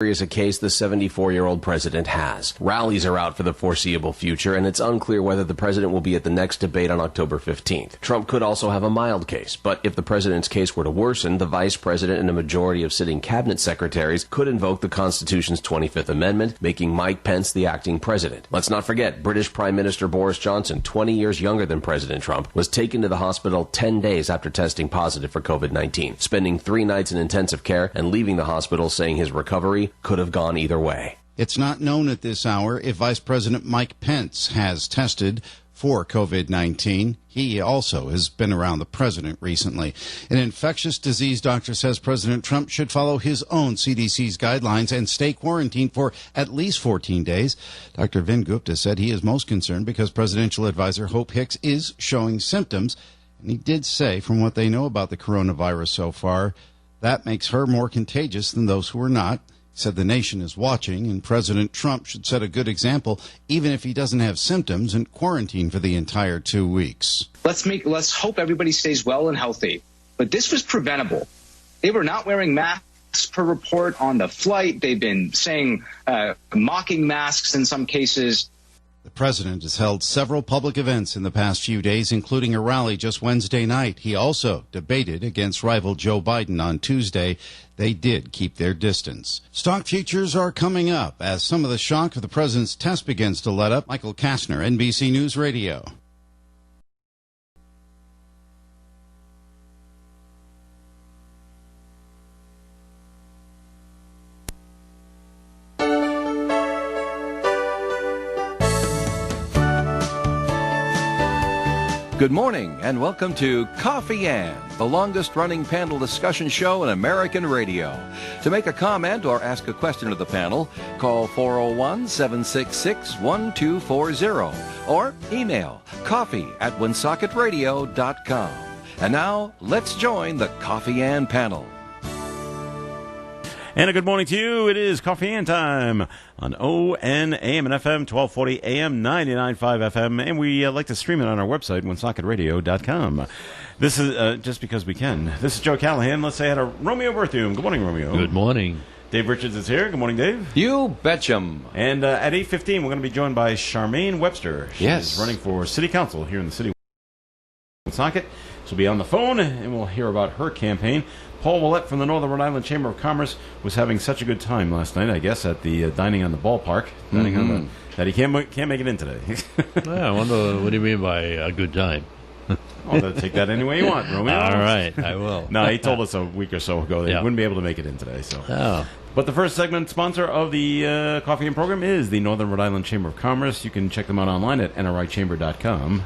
is a case the 74-year-old president has. Rallies are out for the foreseeable future, and it's unclear whether the president will be at the next debate on October 15th. Trump could also have a mild case, but if the president's case were to worsen, the vice president and a majority of sitting cabinet secretaries could invoke the Constitution's 25th Amendment, making Mike Pence the acting president. Let's not forget, British Prime Minister Boris Johnson, 20 years younger than President Trump, was taken to the hospital 10 days after testing positive for COVID-19, spending 3 nights in intensive care and leaving the hospital saying his recovery could have gone either way. It's not known at this hour if Vice President Mike Pence has tested for COVID-19. He also has been around the president recently. An infectious disease doctor says President Trump should follow his own CDC's guidelines and stay quarantined for at least 14 days. Dr. Vin Gupta said he is most concerned because presidential advisor Hope Hicks is showing symptoms. And he did say, from what they know about the coronavirus so far, that makes her more contagious than those who are not. He said the nation is watching, and President Trump should set a good example, even if he doesn't have symptoms, and quarantine for the entire 2 weeks. Let's hope everybody stays well and healthy. But this was preventable. They were not wearing masks per report on the flight. They've been saying mocking masks in some cases. The president has held several public events in the past few days, including a rally just Wednesday night. He also debated against rival Joe Biden on Tuesday. They did keep their distance. Stock futures are coming up as some of the shock of the president's test begins to let up. Michael Kastner, NBC News Radio. Good morning and welcome to Coffee Ann, the longest-running panel discussion show in American radio. To make a comment or ask a question of the panel, call 401-766-1240 or email coffee@woonsocketradio.com. And now, let's join the Coffee Ann panel. And a good morning to you. It is Coffee Ann time on ON AM and FM, 1240 AM, 99.5 FM, and we like to stream it on our website, woonsocketradio.com. This is just because we can. This is Joe Callahan. Let's say hi to Romeo Berthium. Good morning, Romeo. Good morning. Dave Richards is here. Good morning, Dave. You betchem. And at 8:15, we're going to be joined by Charmaine Webster. She's running for City Council here in the city of Woonsocket. She'll be on the phone, and we'll hear about her campaign. Paul Willett from the Northern Rhode Island Chamber of Commerce was having such a good time last night, I guess, at the dining on the ballpark, that he can't make it in today. I wonder, what do you mean by a good time? I'll take that any way you want, Romeo. All right, I will. No, he told us a week or so ago that he wouldn't be able to make it in today. So. Oh. But the first segment sponsor of the Coffee and program is the Northern Rhode Island Chamber of Commerce. You can check them out online at nrichamber.com.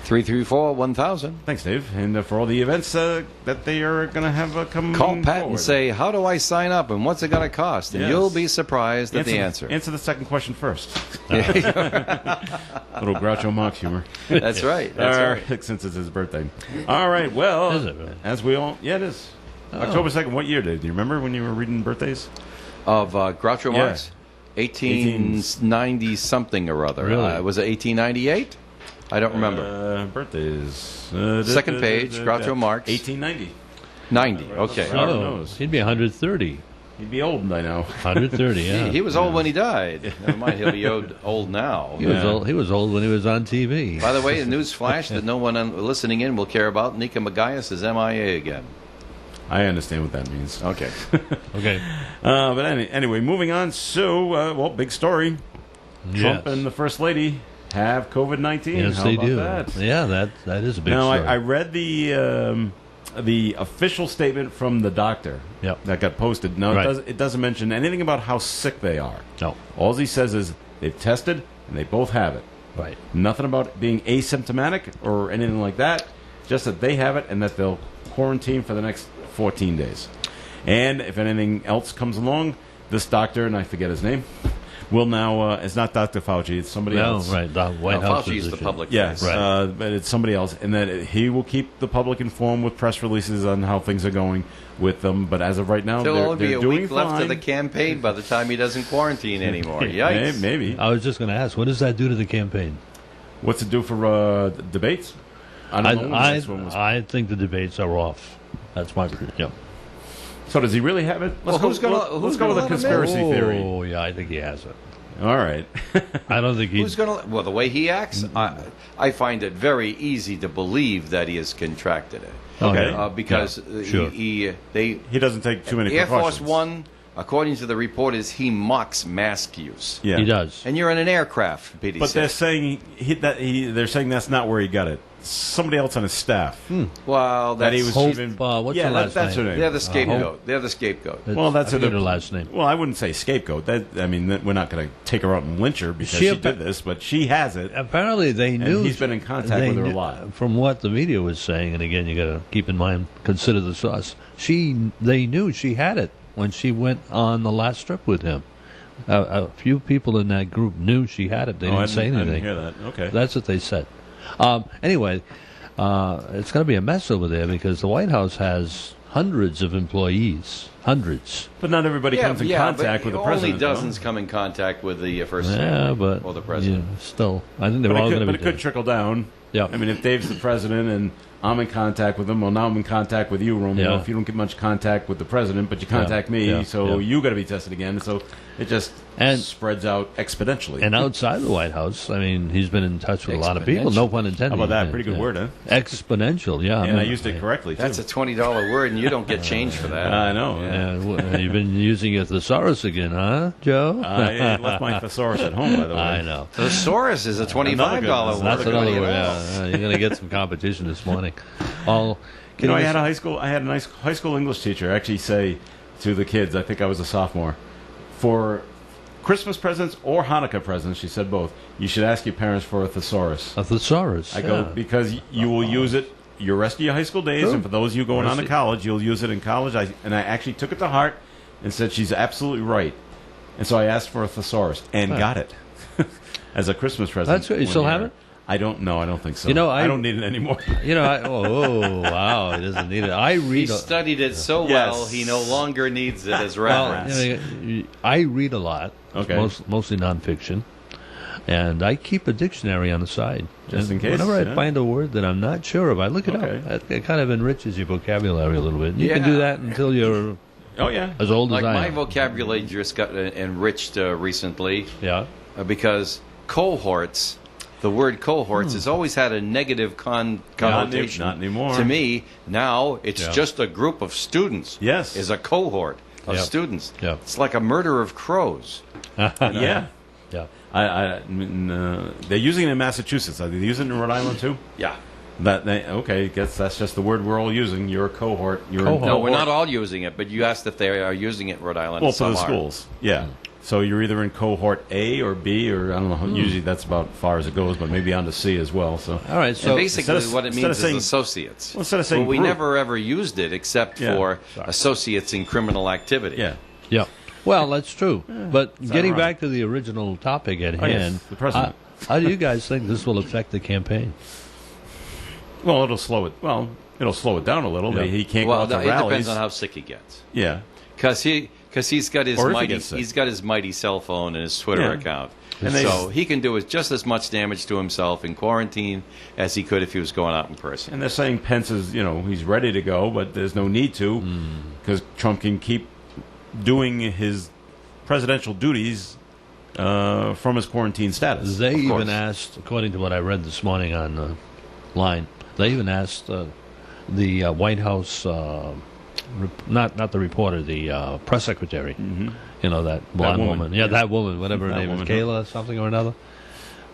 334-1000. Thanks, Dave. And for all the events that they are going to have come call Pat forward. and say, how do I sign up and what's it going to cost? And you'll be surprised at the answer. Answer the second question first. Little Groucho Marx humor. That's right. That's right. Since it's his birthday. All right. Well, is it really? As we all... Yeah, it is. October 2nd. What year, Dave? Do you remember when you were reading birthdays? Of Groucho Marx? 1890-something or other. Really? Was it 1898? I don't remember. Birthdays. Second page, Groucho Marx. 1890. 90, okay. Oh, he'd be 130. He'd be old by now. 130, yeah. He was old when he died. Never mind, he'll be old now. He was old when he was on TV. By the way, a news flash that no one listening in will care about. Nika Magias is MIA again. I understand what that means. Okay. Okay. But anyway, moving on. So, big story. Trump and the First Lady have COVID-19. Yes, How they about do. That? Yeah, that is a big now, story. I read the official statement from the doctor that got posted. Now, it doesn't mention anything about how sick they are. No. All he says is they've tested and they both have it. Right. Nothing about being asymptomatic or anything like that. Just that they have it and that they'll quarantine for the next 14 days. And if anything else comes along, this doctor, and I forget his name, will now, it's not Dr. Fauci, it's somebody else. No, right, the White House Fauci is the public Yes, face. right. But it's somebody else. And that he will keep the public informed with press releases on how things are going with them. But as of right now, There'll only be a doing week left fine. of the campaign by the time he doesn't quarantine anymore. Yikes. Maybe. I was just going to ask, what does that do to the campaign? What's it do for debates? I don't know. I think the debates are off. That's my prediction. So does he really have it? Let's Well, let's go with a let him in? conspiracy theory. Oh, yeah, I think he has it. All right. I don't think Who's going to? Well, the way he acts, I find it very easy to believe that he has contracted it. Okay. Because sure. He doesn't take too many Air precautions. Force One, according to the reporters, he mocks mask use. Yeah. He does. And you're in an aircraft, Petey But said. they're saying they're saying that's not where he got it. Somebody else on his staff. Well, That he that's was Hope, even. what's yeah, her last that's name? her name. they're the scapegoat. They're the scapegoat. Well, that's I forget her her last name. Well, I wouldn't say scapegoat. We're not going to take her out and lynch her because she did this, but she has it. Apparently, they knew. he's been in contact with her a lot. From what the media was saying, and again, you got to keep in mind, consider the source. They knew she had it when she went on the last trip with him. A few people in that group knew she had it. They didn't say anything. I didn't hear that. Okay. That's what they said. Anyway, it's going to be a mess over there because the White House has hundreds of employees. Hundreds. But not everybody comes in contact with the president. Only dozens come in contact with the first Yeah, lady but or the president. still, I think they're But all going to be. it could trickle down. Yeah. I mean, if Dave's the president and I'm in contact with him, well, now I'm in contact with you, Romeo. Yeah. If you don't get much contact with the president, but you contact me, so you got to be tested again. So it just spreads out exponentially. And outside the White House, I mean, he's been in touch with a lot of people. No pun intended. How about that? Pretty good word, huh? Exponential, yeah. And I used it correctly, too. That's a $20 word, and you don't get change for that. I know. Yeah. You've been using your thesaurus again, huh, Joe? I left my thesaurus at home, by the way. I know. Thesaurus is a $25 word. That's another word. Yeah. You're going to get some competition this morning. I had a nice high school English teacher actually say to the kids, I think I was a sophomore, for Christmas presents or Hanukkah presents, she said both, you should ask your parents for a thesaurus. A thesaurus. I go, because you will use it your rest of your high school days, and for those of you going on to college, you'll use it in college. I actually took it to heart and said she's absolutely right. And so I asked for a thesaurus and got it as a Christmas present. That's good. You still have it? I don't know. I don't think so. I don't need it anymore. Wow, he doesn't need it. He studied it so well, he no longer needs it as reference. I read a lot, mostly nonfiction, and I keep a dictionary on the side. Just in case. Whenever I find a word that I'm not sure of, I look it up. It kind of enriches your vocabulary a little bit. You can do that until you're as old as I am. My vocabulary just got enriched recently. Yeah. Because cohorts... The word cohorts has always had a negative connotation. Not anymore. To me, now it's just a group of students. Yes. Is a cohort of students. Yeah. It's like a murder of crows. Yeah. Yeah. They're using it in Massachusetts. Are they using it in Rhode Island too? Yeah. Guess that's just the word we're all using. You're a cohort. No, we're not all using it, but you asked if they are using it in Rhode Island. Well, for the schools. Yeah. So you're either in cohort A or B, or I don't know. Usually that's about as far as it goes, but maybe on to C as well. So all right. So and basically, what it means is associates. Well, instead of saying we group. never ever used it except for associates in criminal activity. Yeah. Yeah. Well, that's true. But getting back to the original topic at hand, yes, the president. How do you guys think this will affect the campaign? Well, it'll slow it down a little. Yeah. He can't go out to rallies. It depends on how sick he gets. Yeah. Because he's got his mighty cell phone and his Twitter account, and so he can do just as much damage to himself in quarantine as he could if he was going out in person. And they're saying Pence is, he's ready to go, but there's no need to because Trump can keep doing his presidential duties from his quarantine status. They even asked, according to what I read this morning on line, they even asked the White House. Not the reporter, the press secretary. Mm-hmm. That blonde woman. Yeah, that woman, whatever her name is, Kayla something or another.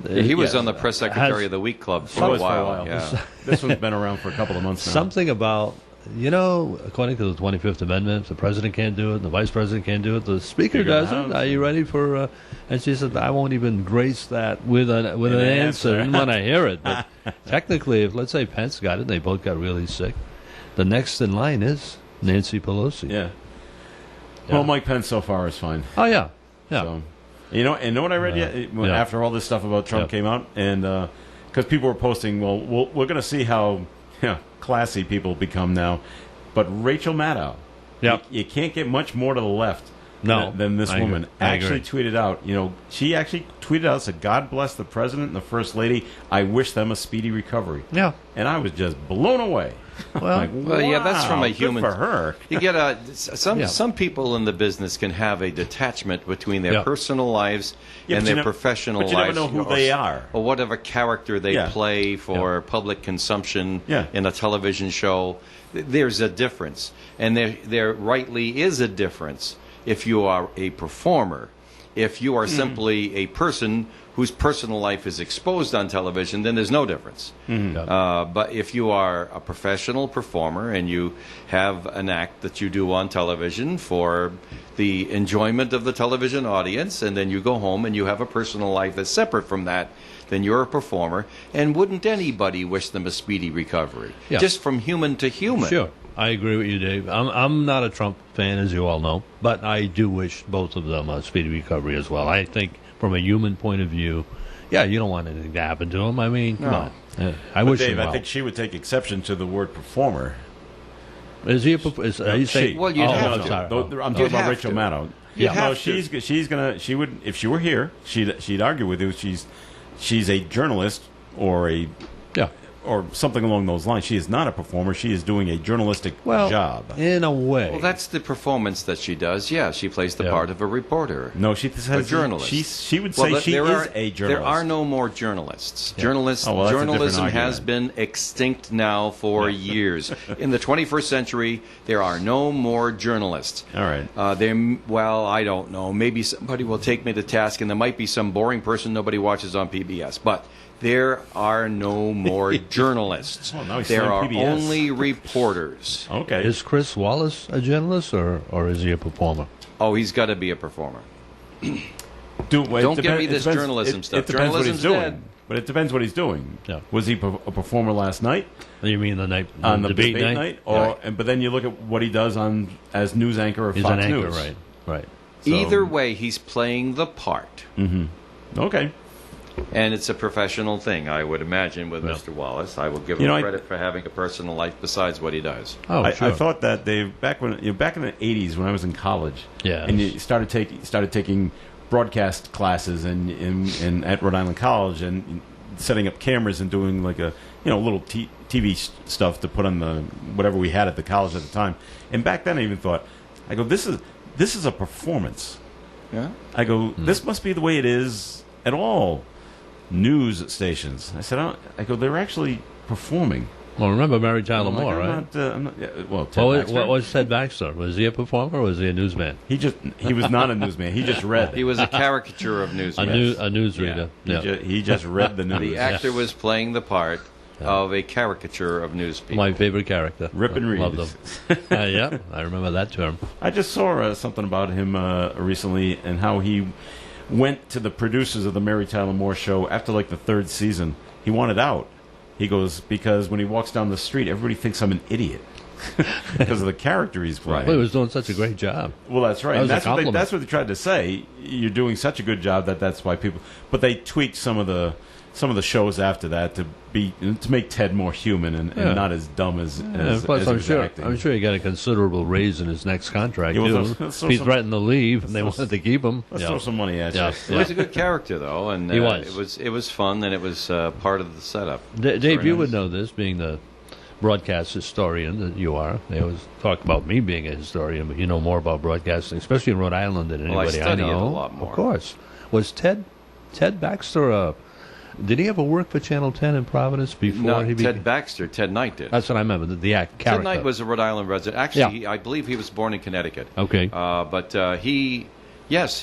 He was on the press secretary of the week club for a while. Yeah. This one's been around for a couple of months now. Something about, according to the 25th Amendment, the president can't do it, the vice president can't do it, the speaker does it. Are you ready for? And she said, I won't even grace that with an answer when I hear it. But technically, if let's say Pence got it, and they both got really sick, the next in line is Nancy Pelosi. Yeah. Well, Mike Pence so far is fine. Oh, yeah. Yeah. So, and know what I read after all this stuff about Trump came out? And because people were posting, we're going to see how classy people become now. But Rachel Maddow, you can't get much more to the left than this woman. Actually tweeted out, she actually tweeted out, said, God bless the president and the first lady. I wish them a speedy recovery. Yeah. And I was just blown away. Well, Like, Well, yeah, that's from a good human. for her. You get some people in the business can have a detachment between their Yeah. personal lives Yeah, and but you their never- professional but you lives. never know who they are. Or whatever character they Yeah. play for public consumption Yeah. in a television show. There's a difference, and there rightly is a difference if you are a performer. If you are simply a person whose personal life is exposed on television, then there's no difference. But if you are a professional performer and you have an act that you do on television for the enjoyment of the television audience, and then you go home and you have a personal life that's separate from that, then you're a performer. And wouldn't anybody wish them a speedy recovery? Yeah. Just from human to human. Sure. I agree with you, Dave. I'm not a Trump fan, as you all know, but I do wish both of them a speedy recovery as well. I think from a human point of view, yeah, you don't want anything to happen to him. I mean, come on. I wish Dave, him well. I think she would take exception to the word performer. Is he are you saying? Well, you'd have to. sorry. I'm talking You'd about have Rachel to. Maddow. You'd No, have to. she would, if she were here, she'd argue with you. She's a journalist or something along those lines. She is not a performer. She is doing a journalistic job. In a way. Well, that's the performance that she does. Yeah, she plays the part of a reporter. No, she says a journalist. She would say she is a journalist. There are no more journalists. Oh, well, that's a different Journalism has argument. been extinct now for years. In the 21st century, there are no more journalists. All right. I don't know. Maybe somebody will take me to task, and there might be some boring person nobody watches on PBS. But there are no more journalists. Oh, now he's There saying are PBS. only reporters. Okay. Is Chris Wallace a journalist or is he a performer? Oh, he's got to be a performer. Don't it give me it this depends- journalism stuff. It depends what he's Journalism's doing. dead. But it depends what he's doing. Yeah. Was he a performer last night You mean the night on the debate debate night? Or, but then you look at what he does as news anchor of He's Fox an anchor, News. right? So- Either way, he's playing the part. Okay. And it's a professional thing, I would imagine, with Mr. Wallace. I will give him credit for having a personal life besides what he does. Oh, sure. I thought that back in the 80s when I was in college, Yes. and you started taking broadcast classes and at Rhode Island College and setting up cameras and doing like a little TV stuff to put on the whatever we had at the college at the time. And back then I even thought, I go, this is a performance. Yeah. I go, this must be the way it is at all news stations. I said, they're actually performing. Well, remember Mary Tyler Moore, I'm right? not, I'm not, Ted Baxter. What was Ted Baxter? Was he a performer or was he a newsman? He was not a newsman. He just read. He was a caricature of A newsmen. newsreader. Yeah. He just read the news. The actor was playing the part of a caricature of news people. My favorite character. Rip and read. Love them. Yeah, I remember that term. I just saw something about him recently and how he went to the producers of the Mary Tyler Moore Show after like the third season. He wanted out. He goes, because when he walks down the street, everybody thinks I'm an idiot because of the character he's playing. Well, he was doing such a great job. Well, that's right. That was And a compliment. that's what they tried to say. You're doing such a good job that's why people. But they tweaked some of the shows after that to make Ted more human and not as dumb as. Plus, as he was acting. I'm sure he got a considerable raise in his next contract Yeah, well, too. so He some- threatened to leave, and they wanted to keep him. Let's throw some money at Yeah. you. He was a good character, though, and He was. It was fun, and it was part of the setup. Dave, Very you nice. would know this, being the broadcast historian that you are. They always talk about me being a historian, but you know more about broadcasting, especially in Rhode Island, than Well, I anybody study it a know. lot more. Of course. Was Ted Baxter did he ever work for Channel 10 in Providence before No, he Ted Baxter, Ted Knight did. That's what I remember, the character. Ted Knight was a Rhode Island resident. Actually, Yeah. I believe he was born in Connecticut. Okay. But he was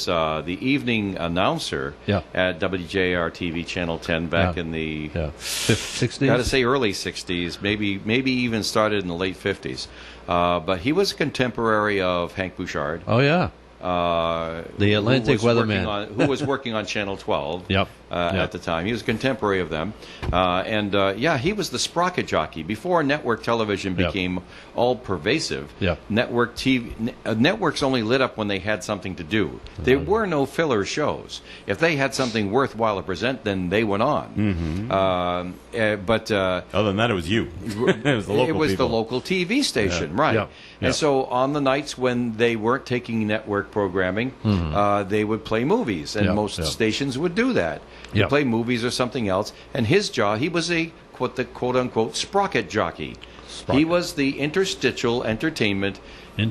the evening announcer Yeah. at WJR TV Channel 10 back Yeah. in the 60s? got to say early 60s, maybe even started in the late 50s. But he was a contemporary of Hank Bouchard. Oh, yeah. The Atlantic who was weatherman. who was working on Channel 12 Yep. at the time. He was a contemporary of them. He was the sprocket jockey. Before network television Yep. became all-pervasive, Yep. network TV, networks only lit up when they had something to do. There were no filler shows. If they had something worthwhile to present, then they went on. But Other than that, it was you. It was the local it was people. the local TV station, right? Yep. And Yep. so on the nights when they weren't taking network programming, they would play movies, and Yep, most yep. stations would do that. They'd Yep. play movies or something else. And his job, he was a what the quote-unquote sprocket jockey. He was the interstitial entertainment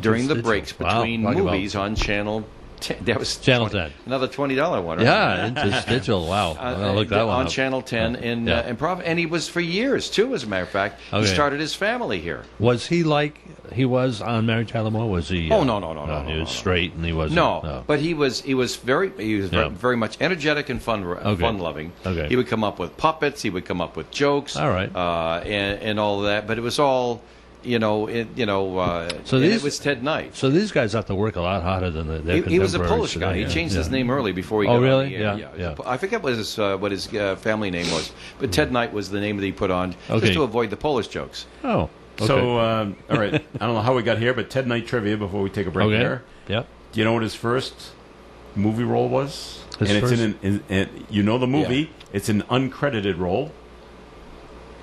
during the breaks between movies on Channel 10. That was Channel 10. Another $20 one, right? Yeah, interstitial. Wow. I'll look that one on up. Channel 10 in Improv. And he was for years, too, as a matter of fact. Okay. He started his family here. Was he like he was on Mary Tyler Moore? Was he? No. He was straight, and he wasn't. No, but he was very very much energetic and fun loving. Okay. He would come up with puppets. He would come up with jokes. All right. And all of that. But it was all. It was Ted Knight. So these guys have to work a lot harder than their He was a contemporaries Polish guy. today. He changed his name early before he got Oh, on really? the air. Yeah. I forget what his family name was, but Ted Knight was the name that he put on Okay. just to avoid the Polish jokes. Oh. Okay. So, all right. I don't know how we got here, but Ted Knight trivia before we take a break there. Yep. Do you know what his first movie role was? His and first- it's you know the movie. Yeah. It's an uncredited role.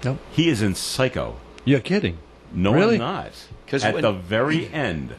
Nope. He is in Psycho. You're kidding. No, Really? I'm not. 'Cause At when- the very end,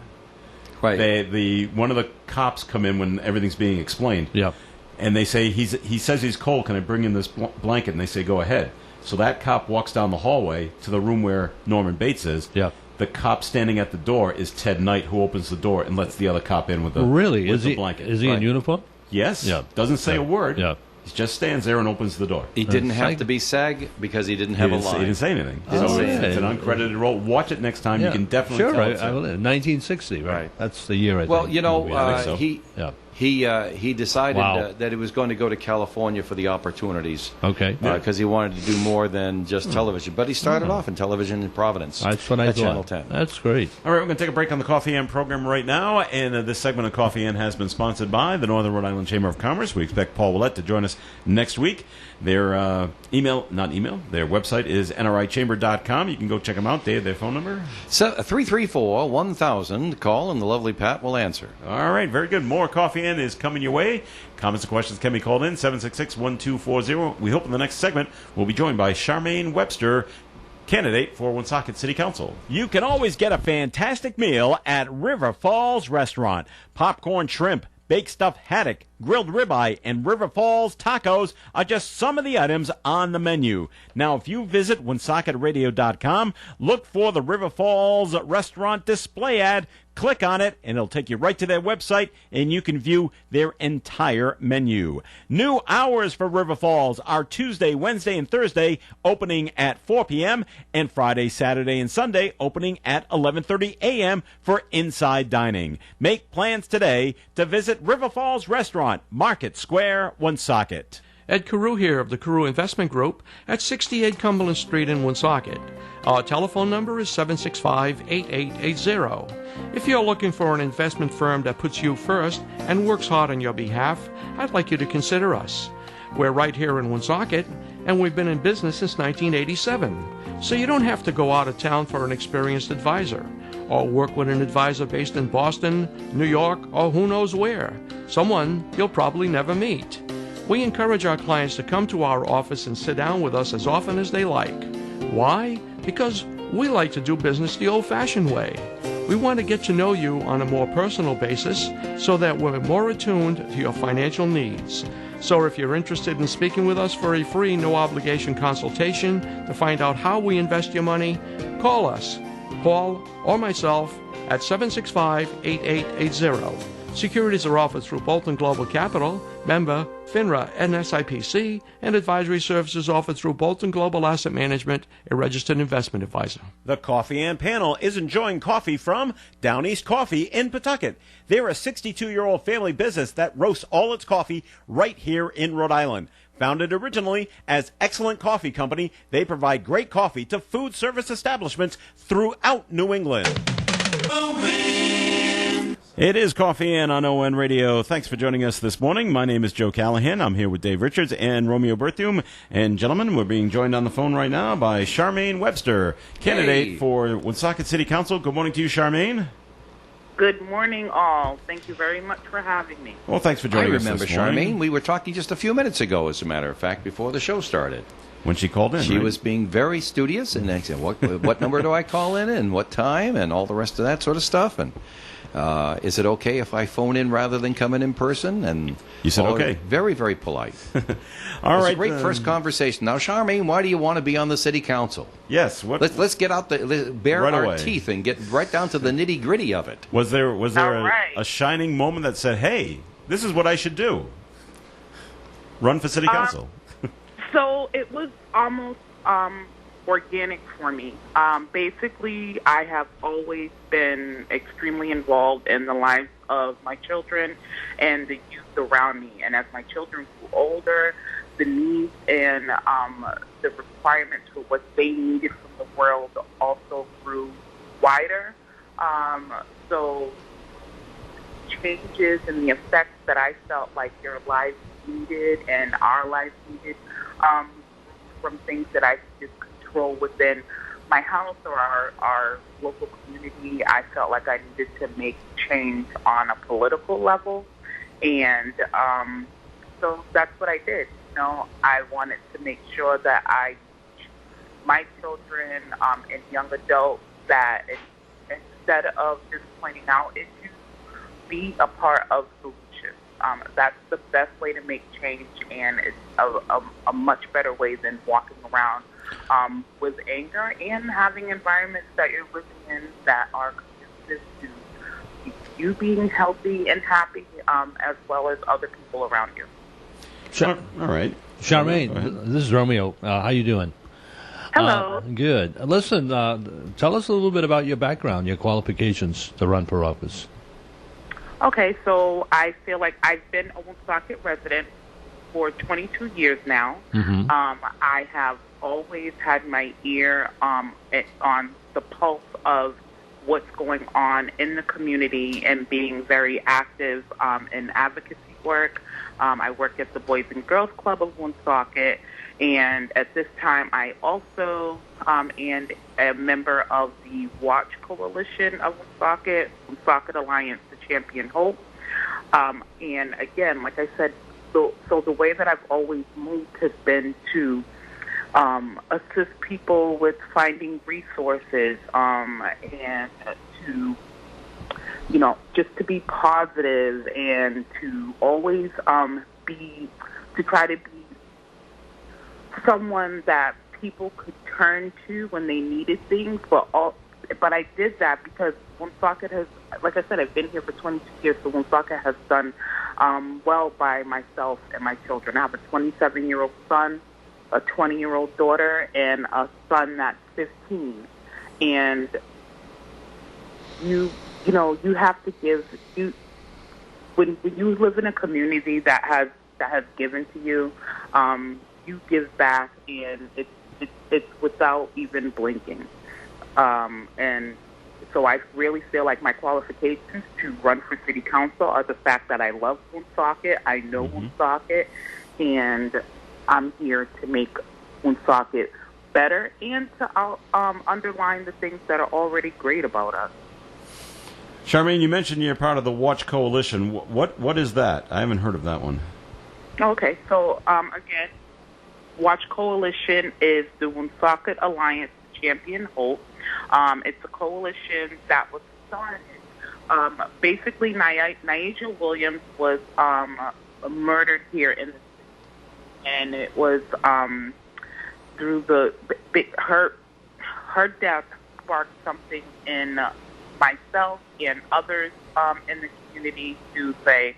Right. one of the cops come in when everything's being explained. Yep. And they say he says he's cold. Can I bring in this blanket? And they say go ahead. So that cop walks down the hallway to the room where Norman Bates is. Yep. The cop standing at the door is Ted Knight, who opens the door and lets the other cop in with the Really? with Is the he? blanket. Is he in uniform? Yes. Yeah. Doesn't say a word. Yeah. He just stands there and opens the door. He didn't have Psych- to be SAG because he didn't He have a didn't, say, he line. didn't say anything. Oh, so yeah. it's an uncredited role. Watch it next time. Yeah. You can definitely sure. tell. I it's a- will. 1960, right? Right. That's the year. I Well, think. you know, I think so. he decided Wow. that he was going to go to California for the opportunities. Okay. Because he wanted to do more than just television. But he started off in television in Providence. That's what I at thought. Channel 10. That's great. All right, we're going to take a break on the Coffee Inn program right now, and this segment of Coffee Inn has been sponsored by the Northern Rhode Island Chamber of Commerce. We expect Paul Willett to join us next week. Their their website is nrichamber.com. You can go check them out. Dave, their phone number? So 334-1000. Call and the lovely Pat will answer. All right, very good. More Coffee Inn is coming your way. Comments and questions can be called in, 766-1240. We hope in the next segment we'll be joined by Charmaine Webster, candidate for Woonsocket City Council. You can always get a fantastic meal at River Falls Restaurant. Popcorn shrimp, baked stuffed haddock, grilled ribeye, and River Falls tacos are just some of the items on the menu. Now, if you visit WoonsocketRadio.com, look for the River Falls Restaurant display ad, click on it, and it'll take you right to their website, and you can view their entire menu. New hours for River Falls are Tuesday, Wednesday, and Thursday, opening at 4 p.m., and Friday, Saturday, and Sunday, opening at 11:30 a.m. for inside dining. Make plans today to visit River Falls Restaurant, Market Square, Woonsocket. Ed Carew here of the Carew Investment Group at 68 Cumberland Street in Woonsocket. Our telephone number is 765-8880. If you're looking for an investment firm that puts you first and works hard on your behalf, I'd like you to consider us. We're right here in Woonsocket, and we've been in business since 1987. So you don't have to go out of town for an experienced advisor, or work with an advisor based in Boston, New York, or who knows where. Someone you'll probably never meet. We encourage our clients to come to our office and sit down with us as often as they like. Why? Because we like to do business the old-fashioned way. We want to get to know you on a more personal basis so that we're more attuned to your financial needs. So if you're interested in speaking with us for a free, no-obligation consultation to find out how we invest your money, call us, Paul or myself, at 765-8880. Securities are offered through Bolton Global Capital, member FINRA and SIPC, and advisory services offered through Bolton Global Asset Management, a registered investment advisor. The Coffee Inn panel is enjoying coffee from Down East Coffee in Pawtucket. They're a 62-year-old family business that roasts all its coffee right here in Rhode Island. Founded originally as Excellent Coffee Company, they provide great coffee to food service establishments throughout New England. It is Coffee Inn on ON Radio. Thanks for joining us this morning. My name is Joe Callahan. I'm here with Dave Richards and Romeo Berthium. And gentlemen, we're being joined on the phone right now by Charmaine Webster, candidate for Woonsocket City Council. Good morning to you, Charmaine. Good morning, all. Thank you very much for having me. Well, thanks for joining us remember this morning. Charmaine. We were talking just a few minutes ago, as a matter of fact, before the show started. When she called in, She right? was being very studious, and I said, what number do I call in, and what time, and all the rest of that sort of stuff. And Is it okay if I phone in rather than coming in person? And you said okay. Very, very polite. All right. It's a great first conversation. Now, Charmaine, why do you want to be on the city council? Yes. Let's get out bare right our away. teeth and get right down to the nitty gritty of it. Was there right. a shining moment that said, "Hey, this is what I should do"? Run for city council. So it was almost organic for me. Basically, I have always been extremely involved in the lives of my children and the youth around me. And as my children grew older, the needs and the requirements for what they needed from the world also grew wider. So changes and the effects that I felt like their lives needed and our lives needed from things that I could just control within my house or our local community. I felt like I needed to make change on a political level, and so that's what I did. I wanted to make sure that I teach my children and young adults that instead of just pointing out issues, be a part of solutions. That's the best way to make change, and it's a much better way than walking around with anger and having environments that you're living in that are conducive to you being healthy and happy, as well as other people around you. All right. Charmaine, this is Romeo. How you doing? Hello. Good. Listen, tell us a little bit about your background, your qualifications to run for office. Okay, so I feel like I've been a Woonsocket resident for 22 years now. Mm-hmm. I have always had my ear on the pulse of what's going on in the community and being very active in advocacy work. I work at the Boys and Girls Club of Woonsocket, and at this time I also am a member of the Watch Coalition of Woonsocket, Woonsocket Alliance to Champion Hope. And again, like I said, so the way that I've always moved has been to assist people with finding resources and to, just to be positive and to always try to be someone that people could turn to when they needed things. But I did that because Woonsocket has, like I said, I've been here for 22 years, so Woonsocket has done well by myself and my children. I have a 27-year-old son, a 20-year-old daughter, and a son that's 15. And you have to give when you live in a community that has given to you, you give back, and it's without even blinking. And so I really feel like my qualifications to run for city council are the fact that I love Woonsocket, I know Woonsocket, and I'm here to make Woonsocket better and to underline the things that are already great about us. Charmaine, you mentioned you're part of the Watch Coalition. What is that? I haven't heard of that one. Okay, so again, Watch Coalition is the Woonsocket Alliance to Champion Hope. It's a coalition that was started. Basically, Naija Williams was murdered here in the city, and it was through her death sparked something in myself and others in the community to say,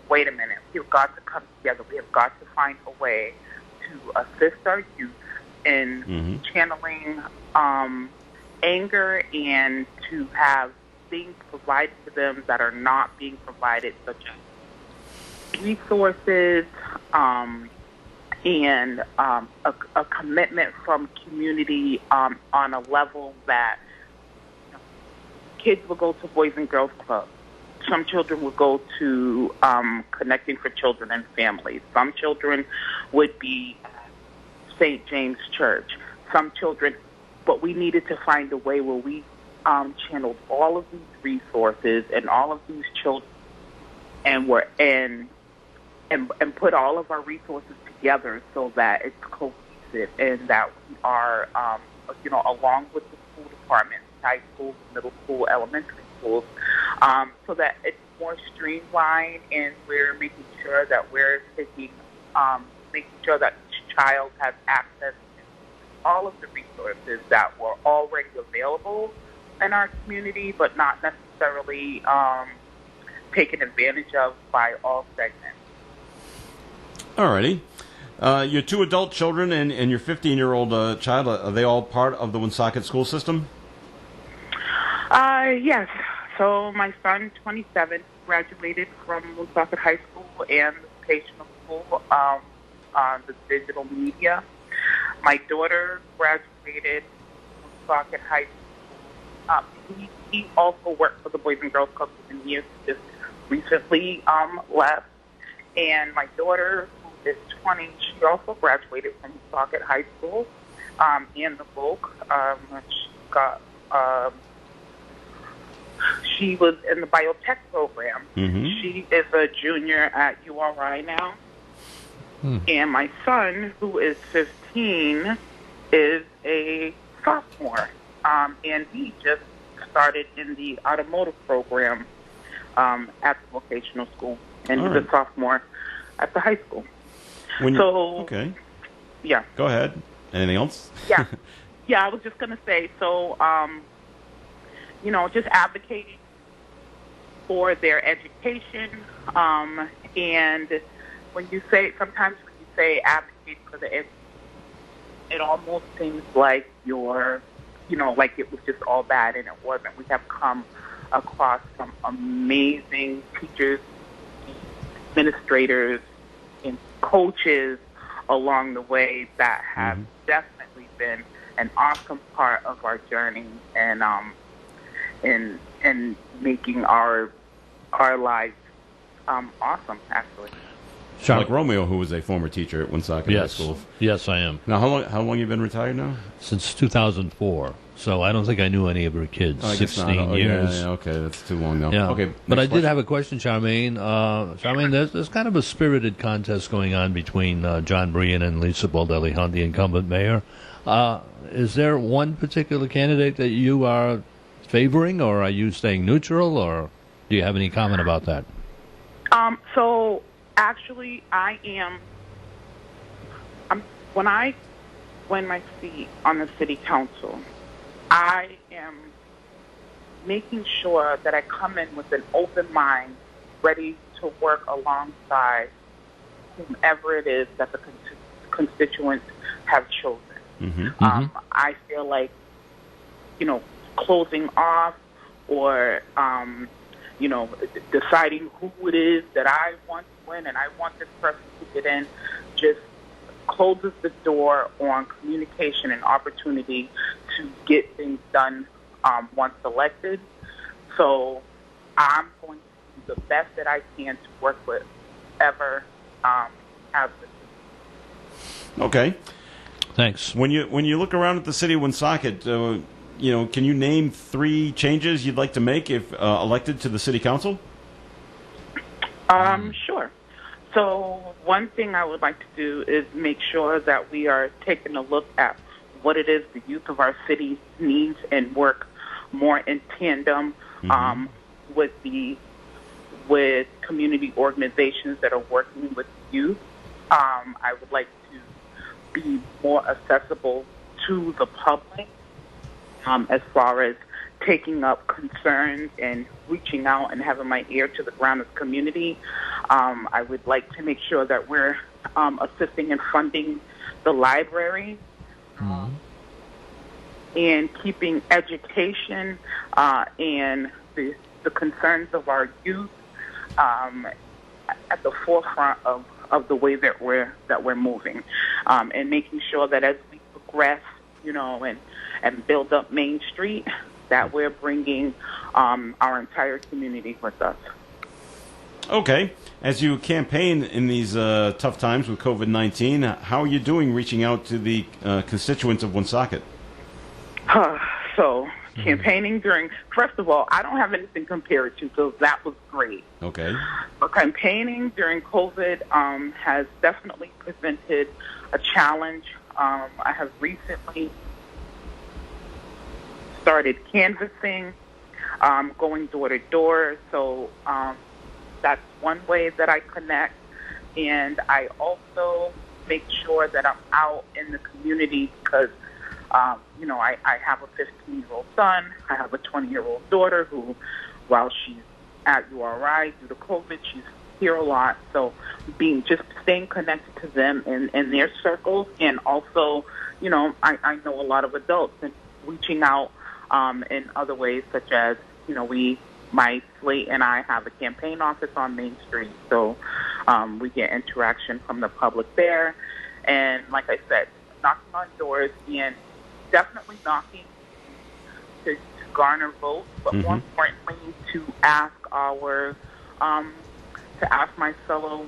wait a minute, we've got to come together. We have got to find a way to assist our youth in channeling anger and to have things provided to them that are not being provided, such as resources and a commitment from community on a level that kids will go to Boys and Girls Club. Some children would go to Connecting for Children and Families. Some children would be at St. James Church. Some children, but we needed to find a way where we channeled all of these resources and all of these children and put all of our resources together so that it's cohesive and that we are, along with the school departments, high school, middle school, elementary schools, so that it's more streamlined, and we're making sure that we're making sure that each child has access to all of the resources that were already available in our community, but not necessarily taken advantage of by all segments. Alrighty. Your 2 adult children and your 15-year-old child, are they all part of the Woonsocket school system? Yes. So my son, 27, graduated from Woonsocket High School and the vocational school on the digital media. My daughter graduated from Woonsocket High School. He also worked for the Boys and Girls Club, and he just recently left. And my daughter, who is 20, she also graduated from Woonsocket High School and the Volk. She was in the biotech program. Mm-hmm. She is a junior at URI now. And my son, who is 15, is a sophomore. And he just started in the automotive program at the vocational school. And he's a sophomore at the high school. Okay. Yeah. Go ahead. Anything else? Yeah. Yeah, I was just going to say, so, just advocating for their education. And when you say, sometimes when you say advocate for the education, it almost seems like you're, like it was just all bad, and it wasn't. We have come across some amazing teachers, administrators, and coaches along the way that have definitely been an awesome part of our journey and in making our lives awesome, actually. Like Romeo, who was a former teacher at Woonsocket High School. Yes, I am. Now, how long you been retired now? Since 2004. So I don't think I knew any of her kids. 16 years. Yeah, okay, that's too long now. Yeah. Okay, but I did have a question, Charmaine. Charmaine, there's kind of a spirited contest going on between John Brean and Lisa Baldelli Hunt, the incumbent mayor. Is there one particular candidate that you are favoring, or are you staying neutral, or do you have any comment about that? So actually, I am. When I win my seat on the city council, I am making sure that I come in with an open mind, ready to work alongside whomever it is that the constituents have chosen. I feel like, closing off or, deciding who it is that I want to win and I want this person to get in just closes the door on communication and opportunity to get things done once elected. So I'm going to do the best that I can to work with whoever has this. Okay. Thanks. When you look around at the city of Woonsocket, can you name 3 changes you'd like to make if elected to the city council? Sure. So one thing I would like to do is make sure that we are taking a look at what it is the youth of our city needs and work more in tandem with community organizations that are working with youth. I would like to be more accessible to the public as far as taking up concerns and reaching out and having my ear to the ground as a community. I would like to make sure that we're assisting and funding the library and keeping education and the concerns of our youth at the forefront of the way that we're moving, and making sure that as we progress, and build up Main Street, that we're bringing our entire community with us. Okay. As you campaign in these tough times with COVID-19, how are you doing reaching out to the constituents of Woonsocket? So, campaigning first of all, I don't have anything compared to, so that was great. Okay. But campaigning during COVID has definitely presented a challenge. I have recently started canvassing going door to door. So that's one way that I connect. And I also make sure that I'm out in the community because, you know, I have a 15-year-old son. I have a 20-year-old daughter who, while she's at URI due to COVID, she's here a lot. So staying connected to them in their circles, and also, you know, I know a lot of adults and reaching out in other ways, such as, you know, my slate and I have a campaign office on Main Street, so we get interaction from the public there. And like I said, knocking on doors, and definitely knocking to garner votes, but more importantly, to ask my fellow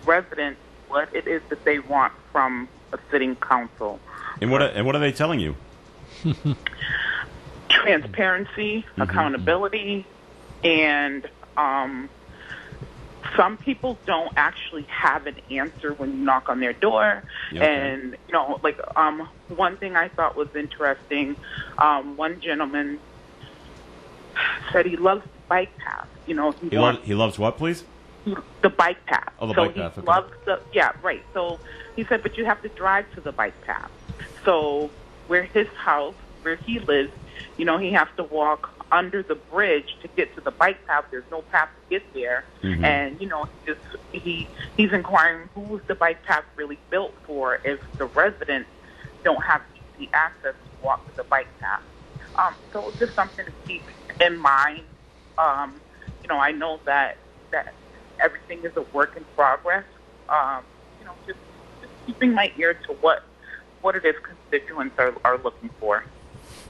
residents what it is that they want from a sitting council. And what are they telling you? Transparency, accountability, and some people don't actually have an answer when you knock on their door. Okay. And, you know, like one thing I thought was interesting, one gentleman said he loves bike paths. You know, he loves what, please? The bike path. Oh, the bike path. Okay. Loves right. So he said, but you have to drive to the bike path. So where he lives, you know, he has to walk under the bridge to get to the bike path. There's no path to get there. And, you know, he's inquiring who is the bike path really built for if the residents don't have easy access to walk to the bike path. So it's just something to keep in mind. You know, I know that everything is a work in progress. You know, just keeping my ear to what it is constituents are looking for.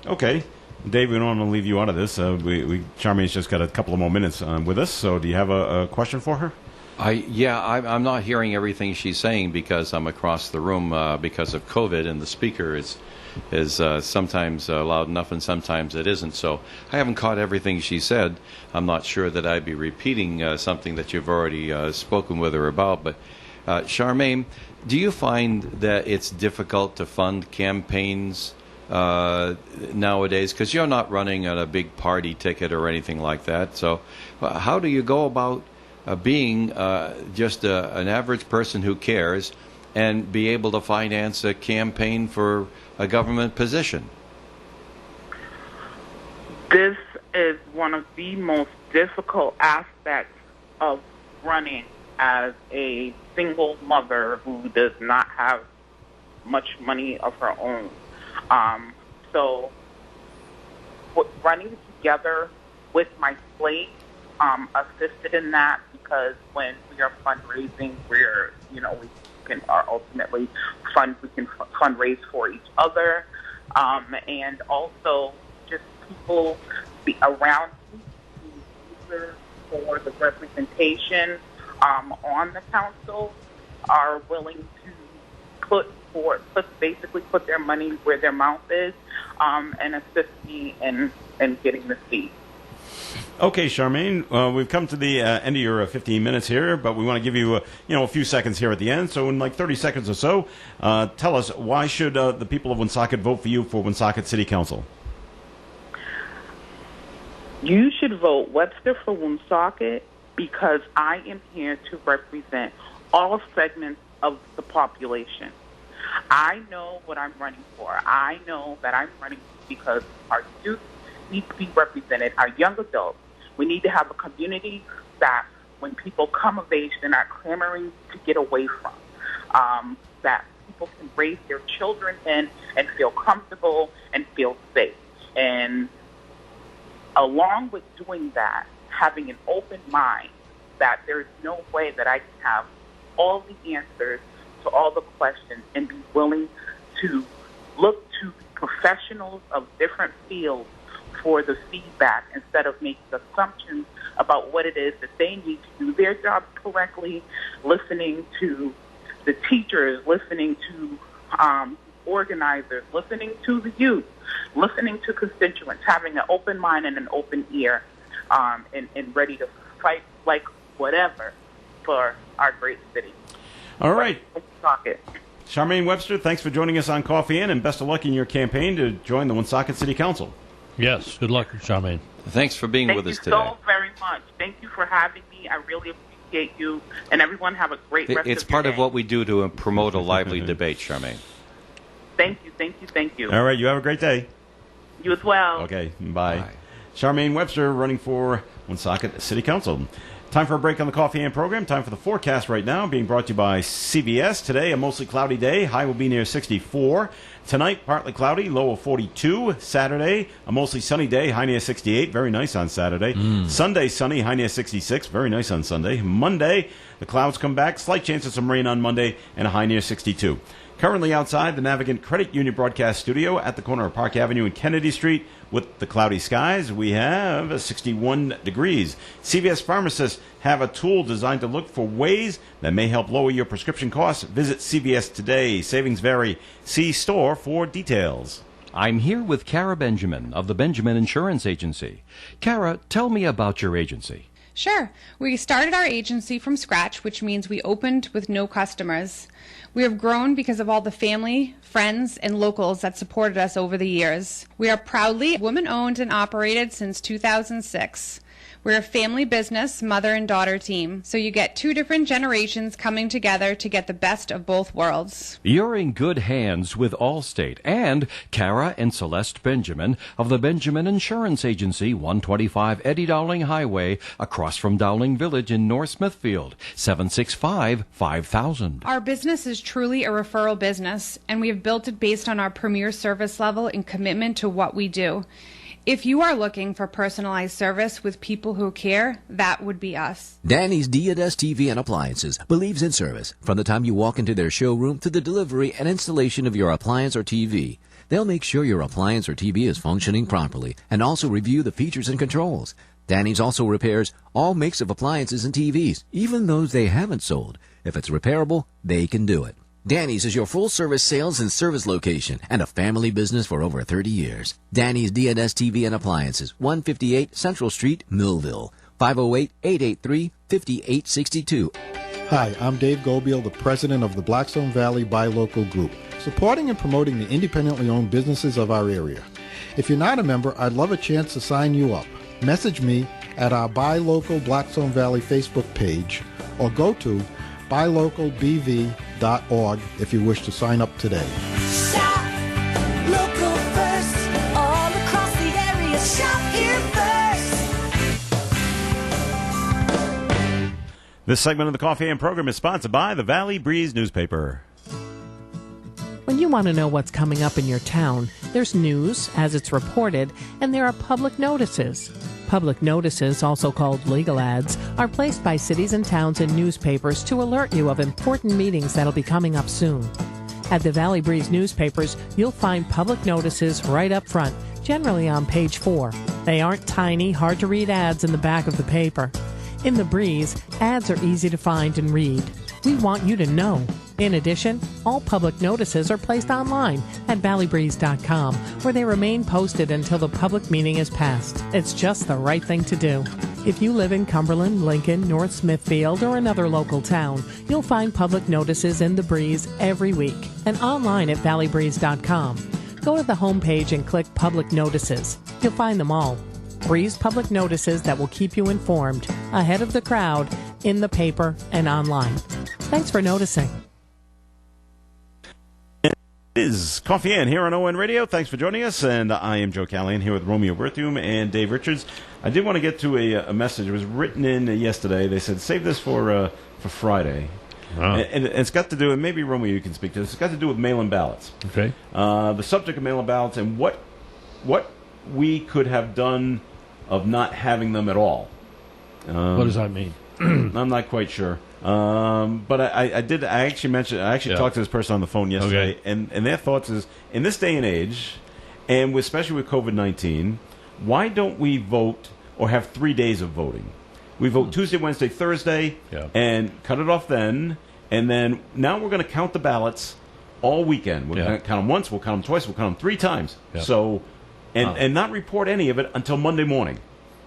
Okay. Dave, we don't want to leave you out of this. Charmaine's just got a couple of more minutes with us, so do you have a question for her? I'm not hearing everything she's saying because I'm across the room because of COVID, and the speaker is sometimes loud enough and sometimes it isn't. So I haven't caught everything she said. I'm not sure that I'd be repeating something that you've already spoken with her about. But Charmaine, do you find that it's difficult to fund campaigns nowadays? Because you're not running on a big party ticket or anything like that. So how do you go about being just an average person who cares and be able to finance a campaign for a government position? This is one of the most difficult aspects of running as a single mother who does not have much money of her own. So running together with my slate assisted in that, because when we are fundraising, we can ultimately fundraise for each other, and also just people around me who are for the representation on the council are willing to basically put their money where their mouth is, and assist me in getting the seat. Okay, Charmaine, we've come to the end of your 15 minutes here, but we want to give you a few seconds here at the end. So in like 30 seconds or so, tell us, why should the people of Woonsocket vote for you for Woonsocket City Council? You should vote Webster for Woonsocket because I am here to represent all segments of the population. I know what I'm running for. I know that I'm running because our youth need to be represented, our young adults. We need to have a community that when people come of age, they're not clamoring to get away from, that people can raise their children in and feel comfortable and feel safe. And along with doing that, having an open mind that there's no way that I can have all the answers to all the questions, and be willing to look to professionals of different fields for the feedback instead of making assumptions about what it is that they need to do their jobs correctly, listening to the teachers, listening to organizers, listening to the youth, listening to constituents, having an open mind and an open ear, and ready to fight like whatever for our great city. All right. Charmaine Webster, thanks for joining us on Coffee In, and best of luck in your campaign to join the Woonsocket City Council. Yes. Good luck, Charmaine. Thanks for being with us today. Thank you so very much. Thank you for having me. I really appreciate you. And everyone have a great rest of your day. It's part of what we do to promote a lively debate, Charmaine. Thank you, thank you, thank you. All right, you have a great day. You as well. Okay, bye. Charmaine Webster running for Woonsocket City Council. Time for a break on the Coffee and program. Time for the forecast right now, being brought to you by CVS. Today, a mostly cloudy day. High will be near 64. Tonight, partly cloudy, low of 42. Saturday, a mostly sunny day, high near 68. Very nice on Saturday. Sunday, sunny, high near 66. Very nice on Sunday. Monday, the clouds come back. Slight chance of some rain on Monday, and a high near 62. Currently outside the Navigant Credit Union broadcast studio at the corner of Park Avenue and Kennedy Street with the cloudy skies, we have 61 degrees. CVS pharmacists have a tool designed to look for ways that may help lower your prescription costs. Visit CVS today. Savings vary. See store for details. I'm here with Kara Benjamin of the Benjamin Insurance Agency. Kara, tell me about your agency. Sure. We started our agency from scratch, which means we opened with no customers. We have grown because of all the family, friends, and locals that supported us over the years. We are proudly woman-owned and operated since 2006. We're a family business, mother and daughter team, so you get two different generations coming together to get the best of both worlds. You're in good hands with Allstate and Kara and Celeste Benjamin of the Benjamin Insurance Agency, 125 Eddie Dowling Highway, across from Dowling Village in North Smithfield, 765-5000. Our business is truly a referral business, and we have built it based on our premier service level and commitment to what we do. If you are looking for personalized service with people who care, that would be us. Danny's D&S TV and Appliances believes in service from the time you walk into their showroom to the delivery and installation of your appliance or TV. They'll make sure your appliance or TV is functioning properly and also review the features and controls. Danny's also repairs all makes of appliances and TVs, even those they haven't sold. If it's repairable, they can do it. Danny's is your full-service sales and service location and a family business for over 30 years. Danny's D&S TV and Appliances, 158 Central Street, Millville, 508-883-5862. Hi, I'm Dave Gobiel, the president of the Blackstone Valley Buy Local Group, supporting and promoting the independently owned businesses of our area. If you're not a member, I'd love a chance to sign you up. Message me at our Buy Local Blackstone Valley Facebook page or go to buylocalbv.org if you wish to sign up today. Shop local first, all across the area. Shop here first. This segment of the Coffee and program is sponsored by the Valley Breeze newspaper. When you want to know what's coming up in your town, there's news, as it's reported, and there are public notices. Public notices, also called legal ads, are placed by cities and towns in newspapers to alert you of important meetings that'll be coming up soon. At the Valley Breeze newspapers, you'll find public notices right up front, generally on page 4. They aren't tiny, hard-to-read ads in the back of the paper. In the Breeze, ads are easy to find and read. We want you to know. In addition, all public notices are placed online at valleybreeze.com, where they remain posted until the public meeting is passed. It's just the right thing to do. If you live in Cumberland, Lincoln, North Smithfield, or another local town, you'll find public notices in the Breeze every week and online at valleybreeze.com. Go to the homepage and click Public Notices. You'll find them all. Breeze public notices that will keep you informed, ahead of the crowd, in the paper and online. Thanks for noticing. It is Coffee In here on ON Radio. Thanks for joining us, and I am Joe Callahan here with Romeo Berthium and Dave Richards. I did want to get to a message. It was written in yesterday. They said, save this for Friday. Oh. And it's got to do, and maybe Romeo you can speak to this, it's got to do with mail-in ballots. Okay. The subject of mail-in ballots and what we could have done of not having them at all. What does that mean? I'm not quite sure. But I actually talked to this person on the phone yesterday, and their thoughts is, in this day and age, and especially with COVID-19, why don't we vote or have 3 days of voting? We vote Tuesday, Wednesday, Thursday, and cut it off then, and then now we're going to count the ballots all weekend. We're going to count them once, we'll count them twice, we'll count them 3 times. So, and not report any of it until Monday morning.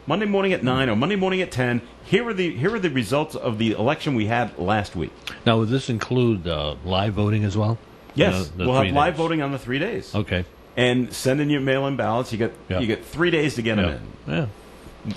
Monday morning at 9 or Monday morning at 10. Here are the results of the election we had last week. Now, would this include live voting as well? Yes, we'll have live voting on the 3 days. Okay. and send in your mail-in ballots. You get 3 days to get them in. Yeah.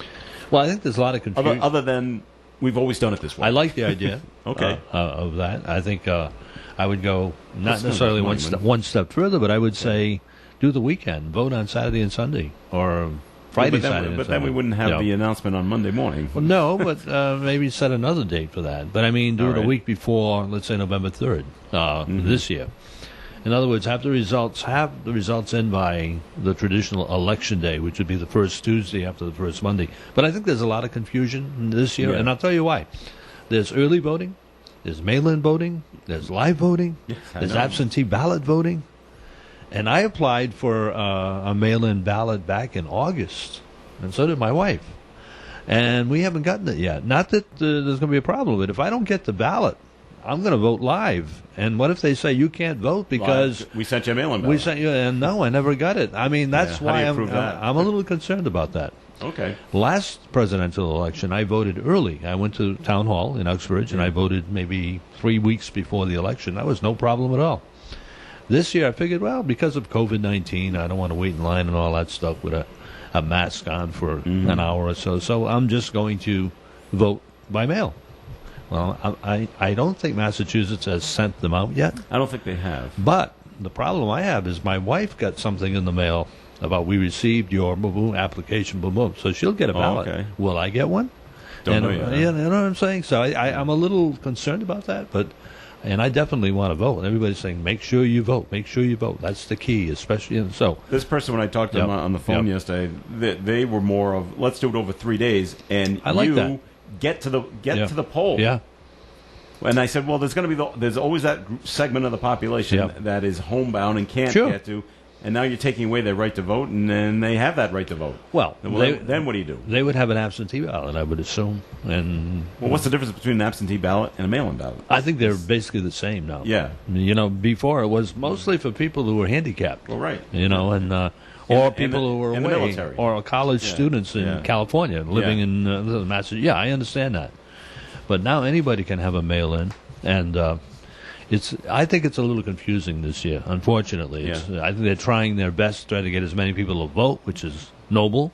Well, I think there's a lot of confusion. Other than we've always done it this way. I like the idea. Okay. Of that. I think I would go not necessarily one step further, but I would say do the weekend, vote on Saturday and Sunday, or Friday, Saturday, and Sunday. But then we wouldn't have the announcement on Monday morning. Well, no, but maybe set another date for that. But I mean, do it a week before, let's say November 3rd this year. In other words, have the results in by the traditional election day, which would be the first Tuesday after the first Monday. But I think there's a lot of confusion this year, and I'll tell you why. There's early voting, there's mail-in voting, there's live voting, there's absentee ballot voting. And I applied for a mail-in ballot back in August, and so did my wife. And we haven't gotten it yet. Not that there's going to be a problem, but if I don't get the ballot, I'm going to vote live. And what if they say you can't vote because we sent you a mail-in ballot? We sent you, and no, I never got it. I mean, that's why I'm a little concerned about that. Okay. Last presidential election, I voted early. I went to town hall in Uxbridge, and I voted maybe 3 weeks before the election. That was no problem at all. This year, I figured, well, because of COVID-19, I don't want to wait in line and all that stuff with a mask on for an hour or so. So I'm just going to vote by mail. Well, I don't think Massachusetts has sent them out yet. I don't think they have. But the problem I have is my wife got something in the mail about we received your application, so she'll get a ballot. Okay. Will I get one? Don't know yet. You know what I'm saying? So I'm a little concerned about that, and I definitely want to vote. Everybody's saying, make sure you vote. Make sure you vote. That's the key, especially. This person, when I talked to them on the phone yesterday, they were more of, let's do it over 3 days, and I like that. Get to the poll. Yeah. And I said, well, there's always that segment of the population that is homebound and can't get to. And now you're taking away their right to vote, and then they have that right to vote. Well, then what do you do? They would have an absentee ballot, I would assume. And what's the difference between an absentee ballot and a mail-in ballot? I think they're basically the same now. Yeah. You know, before it was mostly for people who were handicapped. Well, right. You know, or people who were away, military. or college students in California living in Massachusetts. Yeah, I understand that. But now anybody can have a mail-in, and I think it's a little confusing this year, unfortunately. I think they're trying their best to try to get as many people to vote, which is noble,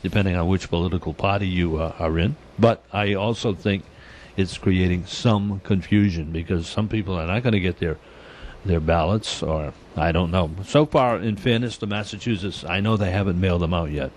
depending on which political party you are in. But I also think it's creating some confusion because some people are not going to get their ballots, or I don't know. So far, in fairness to Massachusetts, I know they haven't mailed them out yet.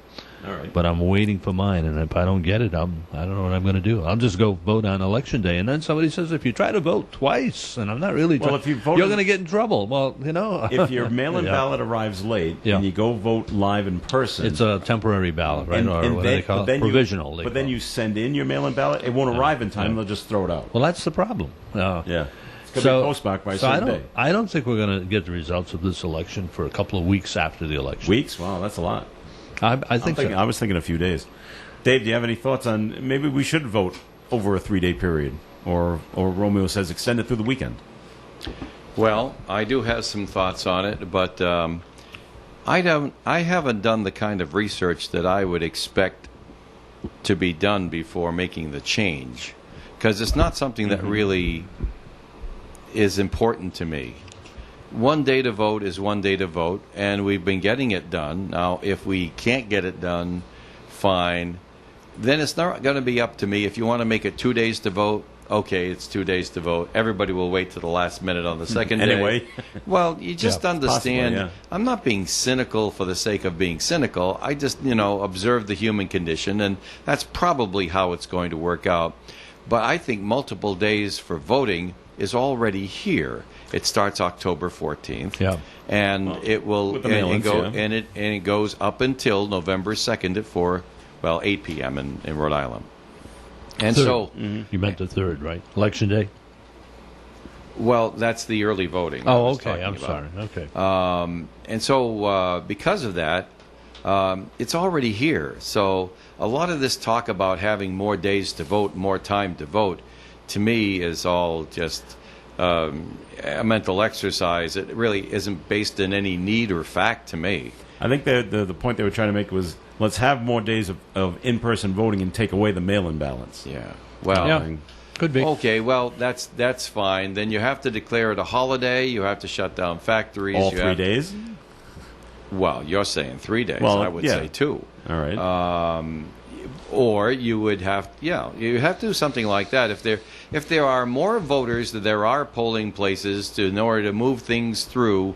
All right. But I'm waiting for mine, and if I don't get it, I don't know what I'm going to do. I'll just go vote on Election Day. And then somebody says, if you try to vote twice, and I'm not really trying, if you you're going to get in trouble. Well, you know. If your mail-in ballot arrives late and you go vote live in person. It's a temporary ballot, right? Or what do they call it? Provisional. But then you send in your mail-in ballot, it won't arrive in time, they'll just throw it out. Well, that's the problem. Yeah. It's going to be postmarked by a certain day. I don't think we're going to get the results of this election for a couple of weeks after the election. Weeks? Wow, that's a lot. I think so. I was thinking a few days. Dave, do you have any thoughts on maybe we should vote over a 3-day period, or Romeo says extend it through the weekend? Well, I do have some thoughts on it, but I haven't done the kind of research that I would expect to be done before making the change, because it's not something that really is important to me. 1 day to vote is 1 day to vote, and we've been getting it done. Now, if we can't get it done, fine. Then it's not going to be up to me. If you want to make it 2 days to vote, okay, it's 2 days to vote. Everybody will wait to the last minute on the second day. Anyway. Well, you just understand. Possibly, I'm not being cynical for the sake of being cynical. I just, observe the human condition, and that's probably how it's going to work out. But I think multiple days for voting is already here. It starts October 14th, and it will it goes up until November 2nd at 8 p.m. in Rhode Island. And so you meant the 3rd, right? Election Day. Well, that's the early voting. Oh, okay. I'm sorry. Okay. And so because of that, it's already here. So a lot of this talk about having more days to vote, more time to vote, to me is all just a mental exercise. It really isn't based in any need or fact to me. I think the point they were trying to make was let's have more days of in-person voting and take away the mail-in ballots. Yeah. Well, could be. Okay, well, that's fine. Then you have to declare it a holiday. You have to shut down factories. All 3 days? Well, you're saying 3 days. Well, I would yeah. say 2. All right. Or you would have, you have to do something like that. If there are more voters than there are polling places in order to move things through,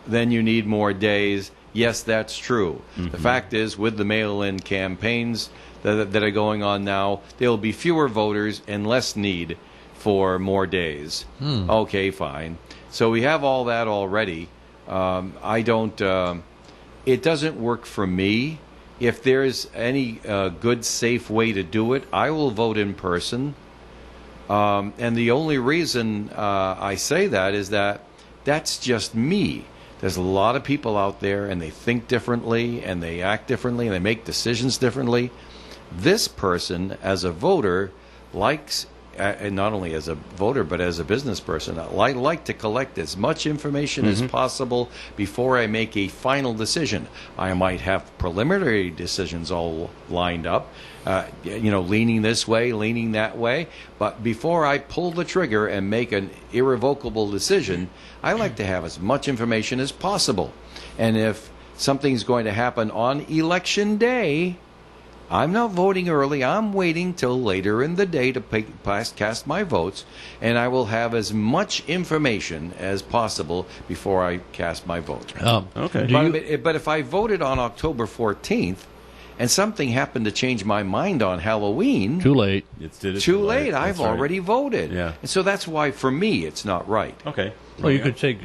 then you need more days. Yes, that's true. Mm-hmm. The fact is, with the mail-in campaigns that are going on now, there will be fewer voters and less need for more days. Okay, fine. So we have all that already. I don't. It doesn't work for me. If there's any good, safe way to do it, I will vote in person. And the only reason I say that is that that's just me. There's a lot of people out there, and they think differently, and they act differently, and they make decisions differently. This person, as a voter, likes, and not only as a voter, but as a business person, I like to collect as much information as possible before I make a final decision. I might have preliminary decisions all lined up, leaning this way, leaning that way. But before I pull the trigger and make an irrevocable decision, I like to have as much information as possible. And if something's going to happen on Election Day, I'm not voting early. I'm waiting till later in the day to cast my votes, and I will have as much information as possible before I cast my vote. Okay. But if I voted on October 14th, and something happened to change my mind on Halloween, Too late. It's too late. I've That's right. already voted. Yeah. And so that's why, for me, it's not right. Okay. Well, you could take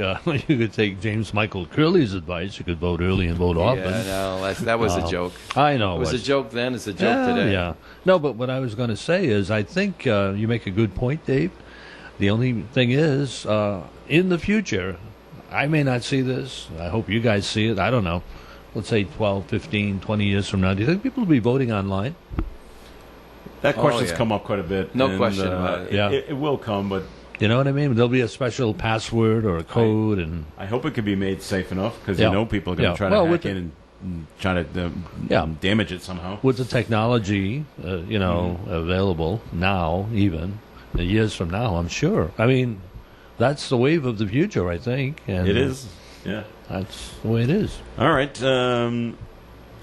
James Michael Curley's advice. You could vote early and vote often. Yeah, no, that was a joke. I know. It was a joke then. It's a joke today. Yeah. No, but what I was going to say is I think you make a good point, Dave. The only thing is, in the future, I may not see this. I hope you guys see it. I don't know. Let's say 12, 15, 20 years from now. Do you think people will be voting online? That question's come up quite a bit. No question about it. Yeah. It will come, but You know what I mean? There'll be a special password or a code, and I hope it can be made safe enough because Yeah. people are going to Yeah. try Well, to with hack in and try to damage it somehow. with the technology, available now, even years from now, I'm sure. I mean, that's the wave of the future, I think. And It is. Yeah. That's the way it is. All right.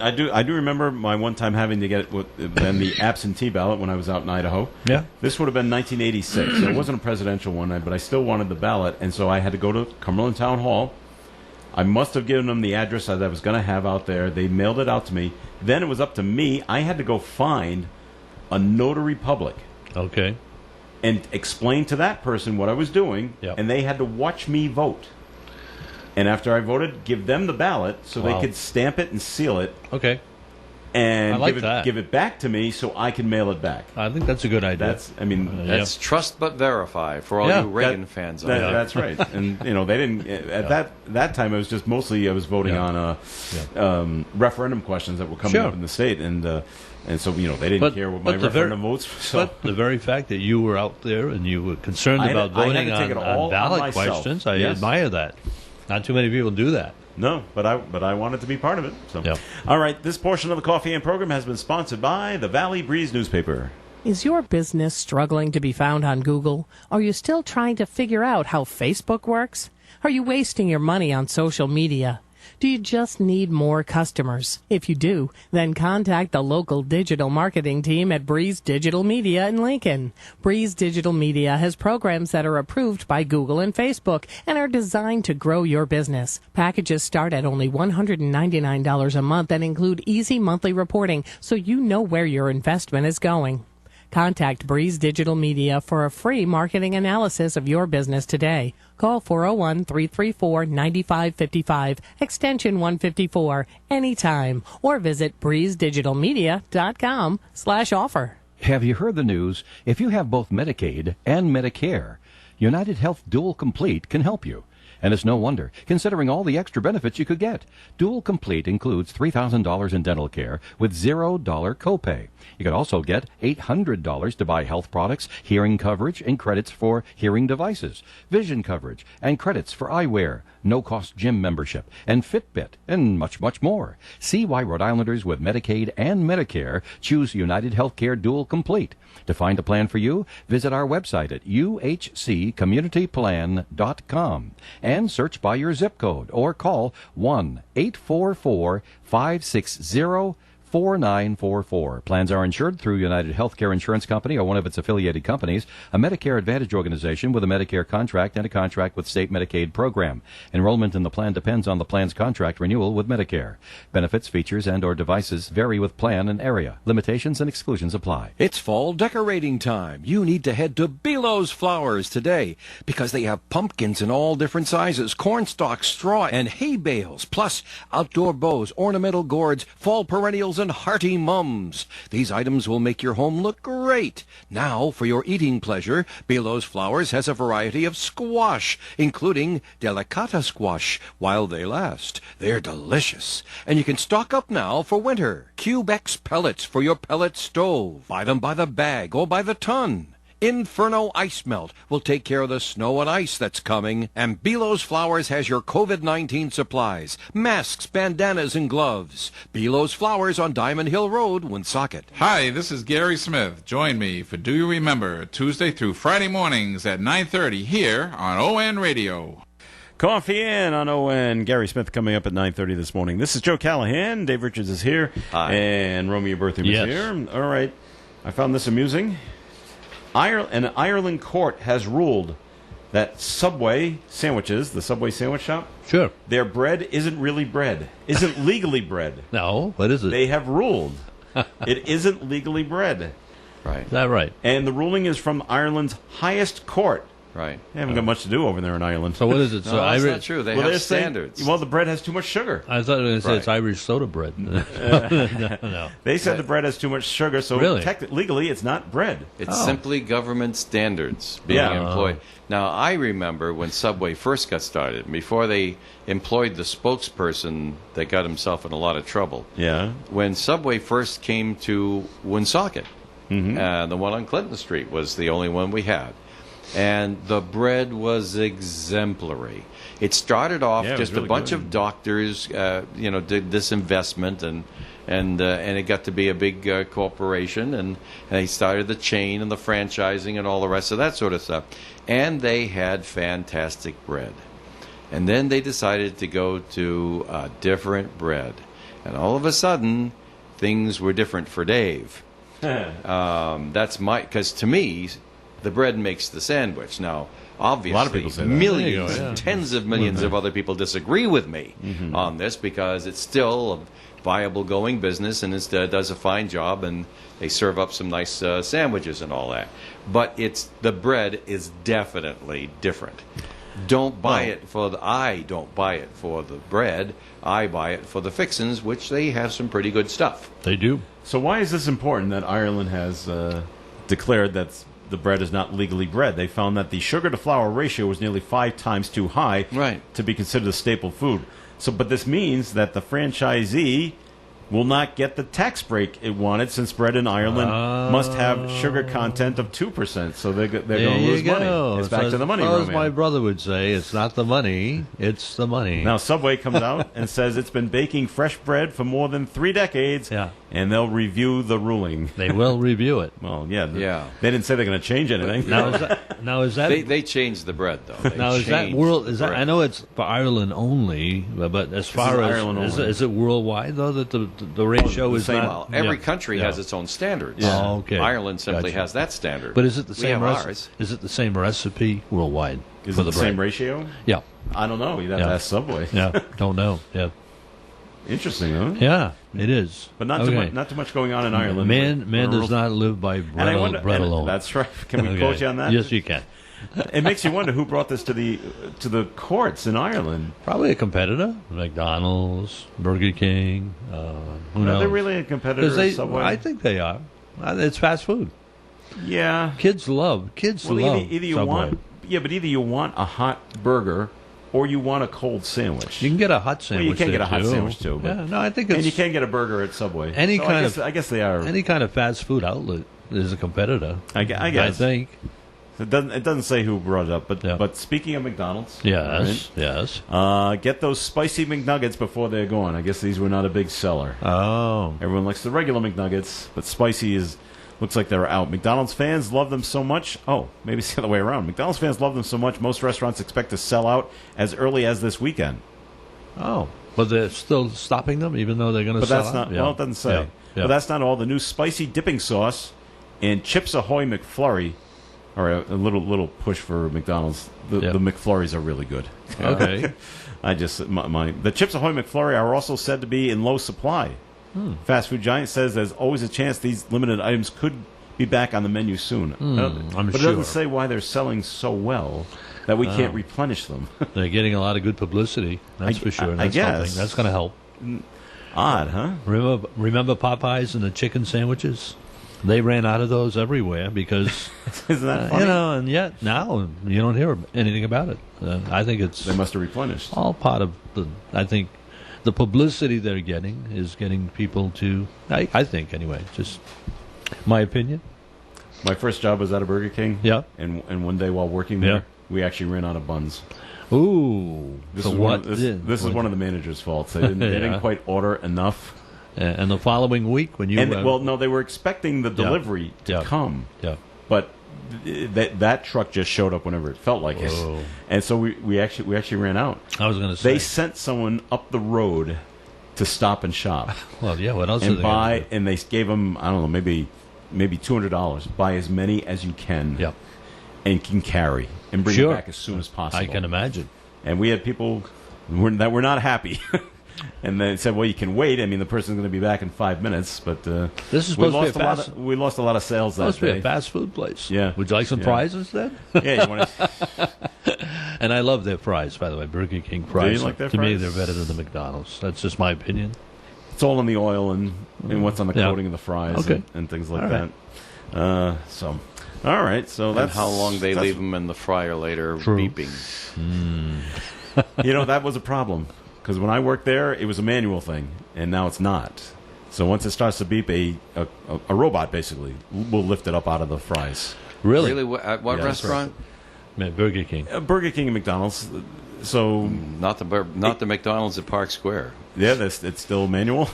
I do remember my one time having to get the absentee ballot when I was out in Idaho. Yeah. This would have been 1986. So it wasn't a presidential one, but I still wanted the ballot, and so I had to go to Cumberland Town Hall. I must have given them the address that I was going to have out there. They mailed it out to me. Then it was up to me. I had to go find a notary public. Okay. And explain to that person what I was doing, and they had to watch me vote. And after I voted, give them the ballot so they could stamp it and seal it. Okay. And I like that. give it back to me so I can mail it back. I think that's a good idea. That's trust but verify for all you Reagan fans out there. That's right. And they didn't at that time. It was just mostly I was voting on referendum questions that were coming up in the state, and so they didn't care what my referendum votes. So. But the very fact that you were out there and you were concerned about I had voting to take it on all ballot on myself. questions, I Yes. admire that. Not too many people do that. No, but I wanted to be part of it. So, all right, this portion of the Coffee and program has been sponsored by the Valley Breeze newspaper. Is your business struggling to be found on Google? Are you still trying to figure out how Facebook works? Are you wasting your money on social media? Do you just need more customers? If you do, then contact the local digital marketing team at Breeze Digital Media in Lincoln. Breeze Digital Media has programs that are approved by Google and Facebook and are designed to grow your business. Packages start at only $199 a month and include easy monthly reporting so you know where your investment is going. Contact Breeze Digital Media for a free marketing analysis of your business today. Call 401-334-9555, extension 154, anytime, or visit breezedigitalmedia.com/offer. Have you heard the news? If you have both Medicaid and Medicare, United Health Dual Complete can help you. And it's no wonder, considering all the extra benefits you could get. Dual Complete includes $3,000 in dental care with $0 copay. You could also get $800 to buy health products, hearing coverage, and credits for hearing devices, vision coverage, and credits for eyewear, no-cost gym membership, and Fitbit, and much, much more. See why Rhode Islanders with Medicaid and Medicare choose United Healthcare Dual Complete. To find a plan for you, visit our website at uhccommunityplan.com and search by your zip code or call 1-844-560-4944. Plans are insured through United Healthcare Insurance Company or one of its affiliated companies, a Medicare Advantage organization with a Medicare contract and a contract with state Medicaid program. Enrollment in the plan depends on the plan's contract renewal with Medicare. Benefits, features, and or devices vary with plan and area. Limitations and exclusions apply. It's fall decorating time. You need to head to Belo's Flowers today because they have pumpkins in all different sizes, cornstalk, straw, and hay bales, plus outdoor bows, ornamental gourds, fall perennials, and hearty mums. These items will make your home look great. Now, for your eating pleasure, Belo's Flowers has a variety of squash, including delicata squash, while they last. They're delicious. And you can stock up now for winter. Cubex pellets for your pellet stove. Buy them by the bag or by the ton. Inferno Ice Melt will take care of the snow and ice that's coming. And Belo's Flowers has your COVID-19 supplies, masks, bandanas, and gloves. Belo's Flowers on Diamond Hill Road, Woonsocket. Hi, this is Gary Smith. Join me for Do You Remember, Tuesday through Friday mornings at 9:30 here on ON Radio. Coffee In on ON. Gary Smith coming up at 9:30 this morning. This is Joe Callahan. Dave Richards is here. Hi. And Romeo Bertham is here. All right. I found this amusing. An Ireland court has ruled that Subway sandwiches, the Subway sandwich shop, sure, their bread isn't really bread, isn't legally bread. No, what is it? They have ruled it isn't legally bread. Right. Is that right? And the ruling is from Ireland's highest court. Right. They haven't got much to do over there in Ireland. So what is it? No, that's not true. They have standards. Well, the bread has too much sugar. I thought it was going to say it's Irish soda bread. No. They said the bread has too much sugar, so Really? legally it's not bread. It's simply government standards being employed. Now, I remember when Subway first got started, before they employed the spokesperson that got himself in a lot of trouble. Yeah. When Subway first came to Woonsocket, the one on Clinton Street was the only one we had. And the bread was exemplary. It started off just really a bunch good. of doctors, did this investment, and it got to be a big corporation, and they started the chain and the franchising and all the rest of that sort of stuff. And they had fantastic bread. And then they decided to go to a different bread. And all of a sudden, things were different for Dave. Because to me, the bread makes the sandwich. Now, obviously, a lot of people say that. Millions, tens of millions of other people disagree with me on this because it's still a viable going business and it does a fine job and they serve up some nice sandwiches and all that. But the bread is definitely different. Don't buy it for I don't buy it for the bread. I buy it for the fixins, which they have some pretty good stuff. They do. So why is this important that Ireland has declared that the bread is not legally bread? They found that the sugar-to-flour ratio was nearly 5 times too high to be considered a staple food. But this means that the franchisee will not get the tax break it wanted, since bread in Ireland must have sugar content of 2%. So they're going to lose money. It's back to the money, as Romeo. my brother would say, it's not the money, it's the money. Now, Subway comes out and says it's been baking fresh bread for more than 3 decades, and they'll review the ruling. They will review it. Well, They didn't say they're going to change anything. Now is that they changed the bread though? Now is that I know it's for Ireland only, but as far as Ireland only. Is it worldwide though that the ratio is same. not? Every country has its own standards. Oh, okay. Ireland simply Gotcha. has that standard. But is it the We same? have ours. Is it the same recipe worldwide? Is for it the bread? same ratio? Yeah. I don't know. You'd have to ask Subway. Yeah, don't know. Yeah. Interesting, huh? Yeah, it is. But not too much going on in Ireland. Man does not live by bread, bread alone. That's right. Can we Okay. quote you on that? Yes, you can. It makes you wonder who brought this to the courts in Ireland. Probably a competitor, McDonald's, Burger King. Who knows? Are they really a competitor of Subway? I think they are. It's fast food. Yeah. Kids love either you Subway. either you want a hot burger or you want a cold sandwich. You can get a hot sandwich. Well, you can get a hot too. sandwich too. But, Yeah, no, I think it's, and you can get a burger at Subway. I guess they are. Any kind of fast food outlet is a competitor. I guess. I think. It doesn't say who brought it up, but speaking of McDonald's, yes, get those spicy McNuggets before they're gone. I guess these were not a big seller. Oh, everyone likes the regular McNuggets, but spicy looks like they're out. McDonald's fans love them so much. Oh, maybe it's the other way around. McDonald's fans love them so much. Most restaurants expect to sell out as early as this weekend. Oh, but they're still stopping them, even though they're going to sell out? Not, well, it doesn't say. But that's not all. The new spicy dipping sauce and Chips Ahoy McFlurry are a little push for McDonald's. The McFlurries are really good. Okay. The Chips Ahoy McFlurry are also said to be in low supply. Fast food giant says there's always a chance these limited items could be back on the menu soon. But it doesn't say why they're selling so well that we can't replenish them. They're getting a lot of good publicity, that's for sure. I guess. That's going to help. Odd, huh? Remember Popeyes and the chicken sandwiches? They ran out of those everywhere because, isn't that funny? And yet now you don't hear anything about it. I think they must have replenished. All part of I think the publicity they're getting is getting people to. I think anyway, just my opinion. My first job was at a Burger King. Yeah, and one day while working there, we actually ran out of buns. Ooh, this is one of the manager's faults. They didn't quite order enough. And the following week, when you they were expecting the delivery to come. Yeah, but that truck just showed up whenever it felt like it, and so we actually ran out. I was going to say they sent someone up the road to Stop and Shop. Well, yeah, what else? And and they gave them I don't know maybe $200. Buy as many as you can. Yep. And can carry and bring it back as soon as possible. I can imagine. And we had people that were not happy. And they said, "Well, you can wait. I mean, the person's going to be back in 5 minutes." But this is supposed to be we lost a lot of sales that day. Supposed to be a fast food place. Yeah. Would you like some fries instead? Yeah. You want to? And I love their fries, by the way. Burger King fries. Do you like their fries? To me, they're better than the McDonald's. That's just my opinion. It's all in the oil and what's on the coating of the fries and things like that. All right. So that's how long they leave them in the fryer later, beeping. That was a problem. Because when I worked there, it was a manual thing, and now it's not. So once it starts to beep, a robot basically will lift it up out of the fries. Really? At what restaurant? Burger King. Burger King and McDonald's. So not the McDonald's at Park Square. Yeah, it's still manual.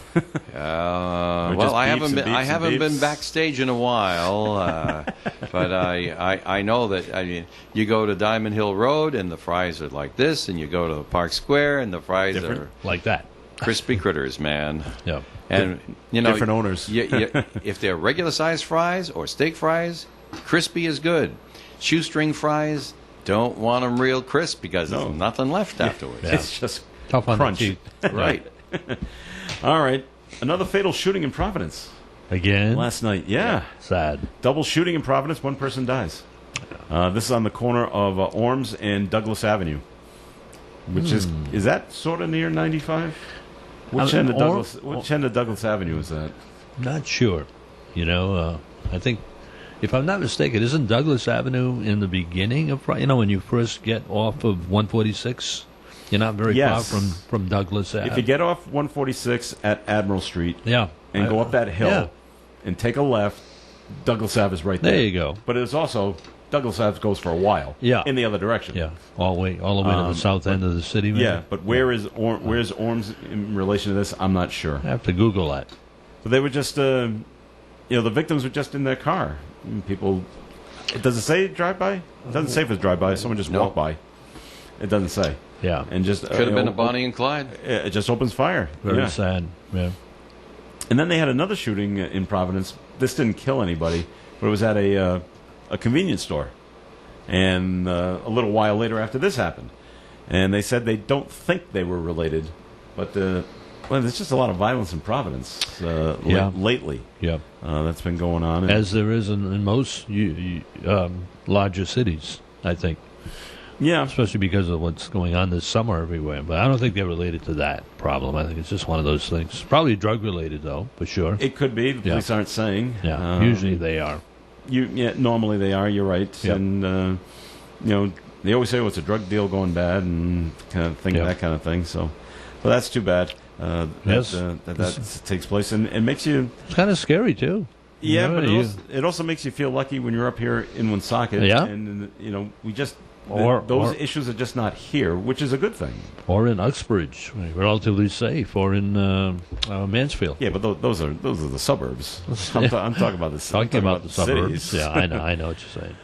Well, I haven't been backstage in a while, but I know that. I mean, you go to Diamond Hill Road and the fries are like this, and you go to Park Square and the fries are like that. Crispy critters, man. Yeah, and different owners. If they're regular size fries or steak fries, crispy is good. Shoestring fries, don't want them real crisp because there's nothing left afterwards. Yeah. It's just tough on crunch. the teeth. Right. All right. Another fatal shooting in Providence. Again? Last night. Yeah. Sad. Double shooting in Providence. One person dies. This is on the corner of Orms and Douglas Avenue. Which is that sort of near 95? Which end of Douglas Avenue is that? Not sure. I think, if I'm not mistaken, isn't Douglas Avenue in the beginning of, when you first get off of 146? You're not very far from Douglas Ave. If you get off 146 at Admiral Street and go up that hill and take a left, Douglas Ave is right there. There you go. But it's also, Douglas Ave goes for a while in the other direction. Yeah, all the way to the south end of the city. Maybe? Yeah, but where's Orms in relation to this? I'm not sure. I have to Google that. But they were just, the victims were just in their car. People, does it say drive-by? It doesn't say if it's drive-by. Someone just walked by. It doesn't say. Yeah, and just could have been a Bonnie and Clyde. It just opens fire. Very sad. Yeah. And then they had another shooting in Providence. This didn't kill anybody, but it was at a convenience store. And a little while later after this happened, and they said they don't think they were related, but there's just a lot of violence in Providence lately. Yeah, that's been going on, as there is in most larger cities, I think. Yeah, especially because of what's going on this summer everywhere. But I don't think they're related to that problem. I think it's just one of those things. Probably drug related, though, for sure. It could be. The police aren't saying. Yeah, usually they are. Normally they are. You're right. Yep. And they always say, "Oh, it's a drug deal going bad," and kind of thing, that kind of thing. So, but that's too bad. That takes place and makes you. It's kind of scary too. Yeah, You know, but it also makes you feel lucky when you're up here in Woonsocket. Yeah. And, we just... Or those issues are just not here, which is a good thing. Or in Uxbridge, relatively safe, or in Mansfield. Yeah, but those are the suburbs. I'm talking about the talking about the suburbs. Cities. Yeah, I know what you're saying.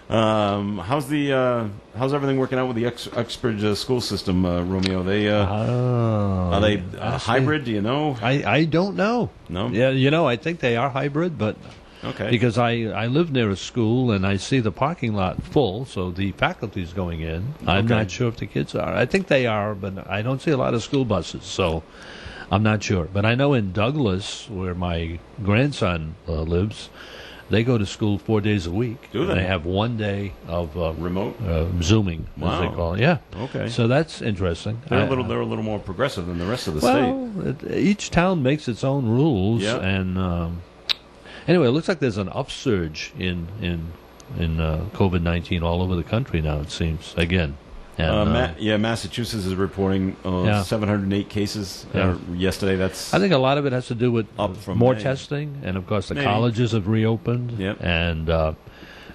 How's everything working out with the Uxbridge school system, Romeo? Are they hybrid? Do you know? I don't know. No. Yeah, I think they are hybrid, but. Okay. Because I live near a school and I see the parking lot full, so the faculty's going in. I'm not sure if the kids are. I think they are, but I don't see a lot of school buses, so I'm not sure. But I know in Douglas, where my grandson lives, they go to school 4 days a week. Do they? And they have 1 day of remote Zooming, as they call it. Yeah. Okay. So that's interesting. They're a little more progressive than the rest of the state. Each town makes its own rules, and. Anyway, it looks like there's an upsurge in COVID-19 all over the country now, it seems, again. And, Massachusetts is reporting 708 cases yesterday. I think a lot of it has to do with up from more May. testing, and of course the colleges have reopened. Yep. And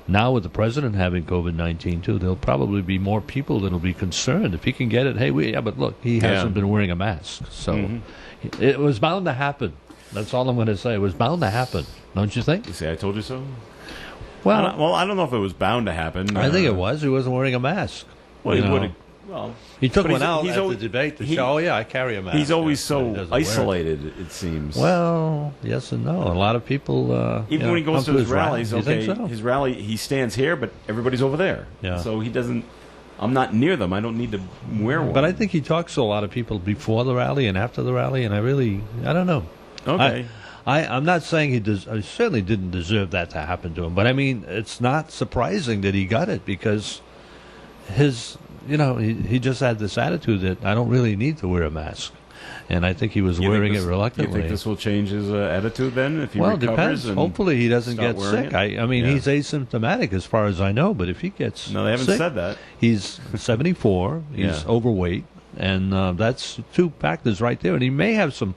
now with the president having COVID-19 too, there'll probably be more people that'll be concerned if he can get it. Hey, but look, he hasn't been wearing a mask, so it was bound to happen. That's all I'm going to say. It was bound to happen, don't you think? You say I told you so? Well, I don't know if it was bound to happen. I think it was. He wasn't wearing a mask. Well, he took one out at the debate to show, I carry a mask. He's always so isolated, it seems. Well, yes and no. A lot of people... even when he goes to his rallies, so? His rally, he stands here, but everybody's over there. Yeah. So he doesn't... I'm not near them. I don't need to wear one. But I think he talks to a lot of people before the rally and after the rally, and I don't know. Okay. I'm not saying I certainly didn't deserve that to happen to him, but I mean, it's not surprising that he got it because he just had this attitude that I don't really need to wear a mask. And I think he was wearing it reluctantly. You think this will change his attitude then if he recovers? Well, it depends. Hopefully he doesn't get sick. I mean, he's asymptomatic as far as I know, but if he gets sick... No, they haven't said that. He's 74, he's overweight, and that's two factors right there. And he may have some...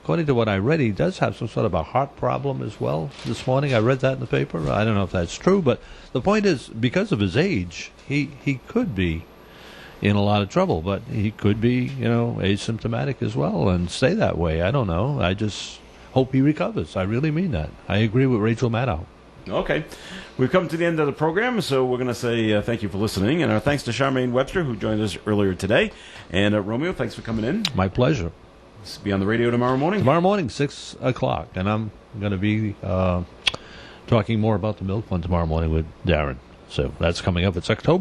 According to what I read, he does have some sort of a heart problem as well this morning. I read that in the paper. I don't know if that's true, but the point is, because of his age, he could be in a lot of trouble, but he could be, asymptomatic as well and stay that way. I don't know. I just hope he recovers. I really mean that. I agree with Rachel Maddow. Okay. We've come to the end of the program, so we're going to say thank you for listening, and our thanks to Charmaine Webster, who joined us earlier today. And Romeo, thanks for coming in. My pleasure. Be on the radio tomorrow morning? Tomorrow morning, 6 o'clock. And I'm going to be talking more about the milk fund tomorrow morning with Darren. So that's coming up. It's October.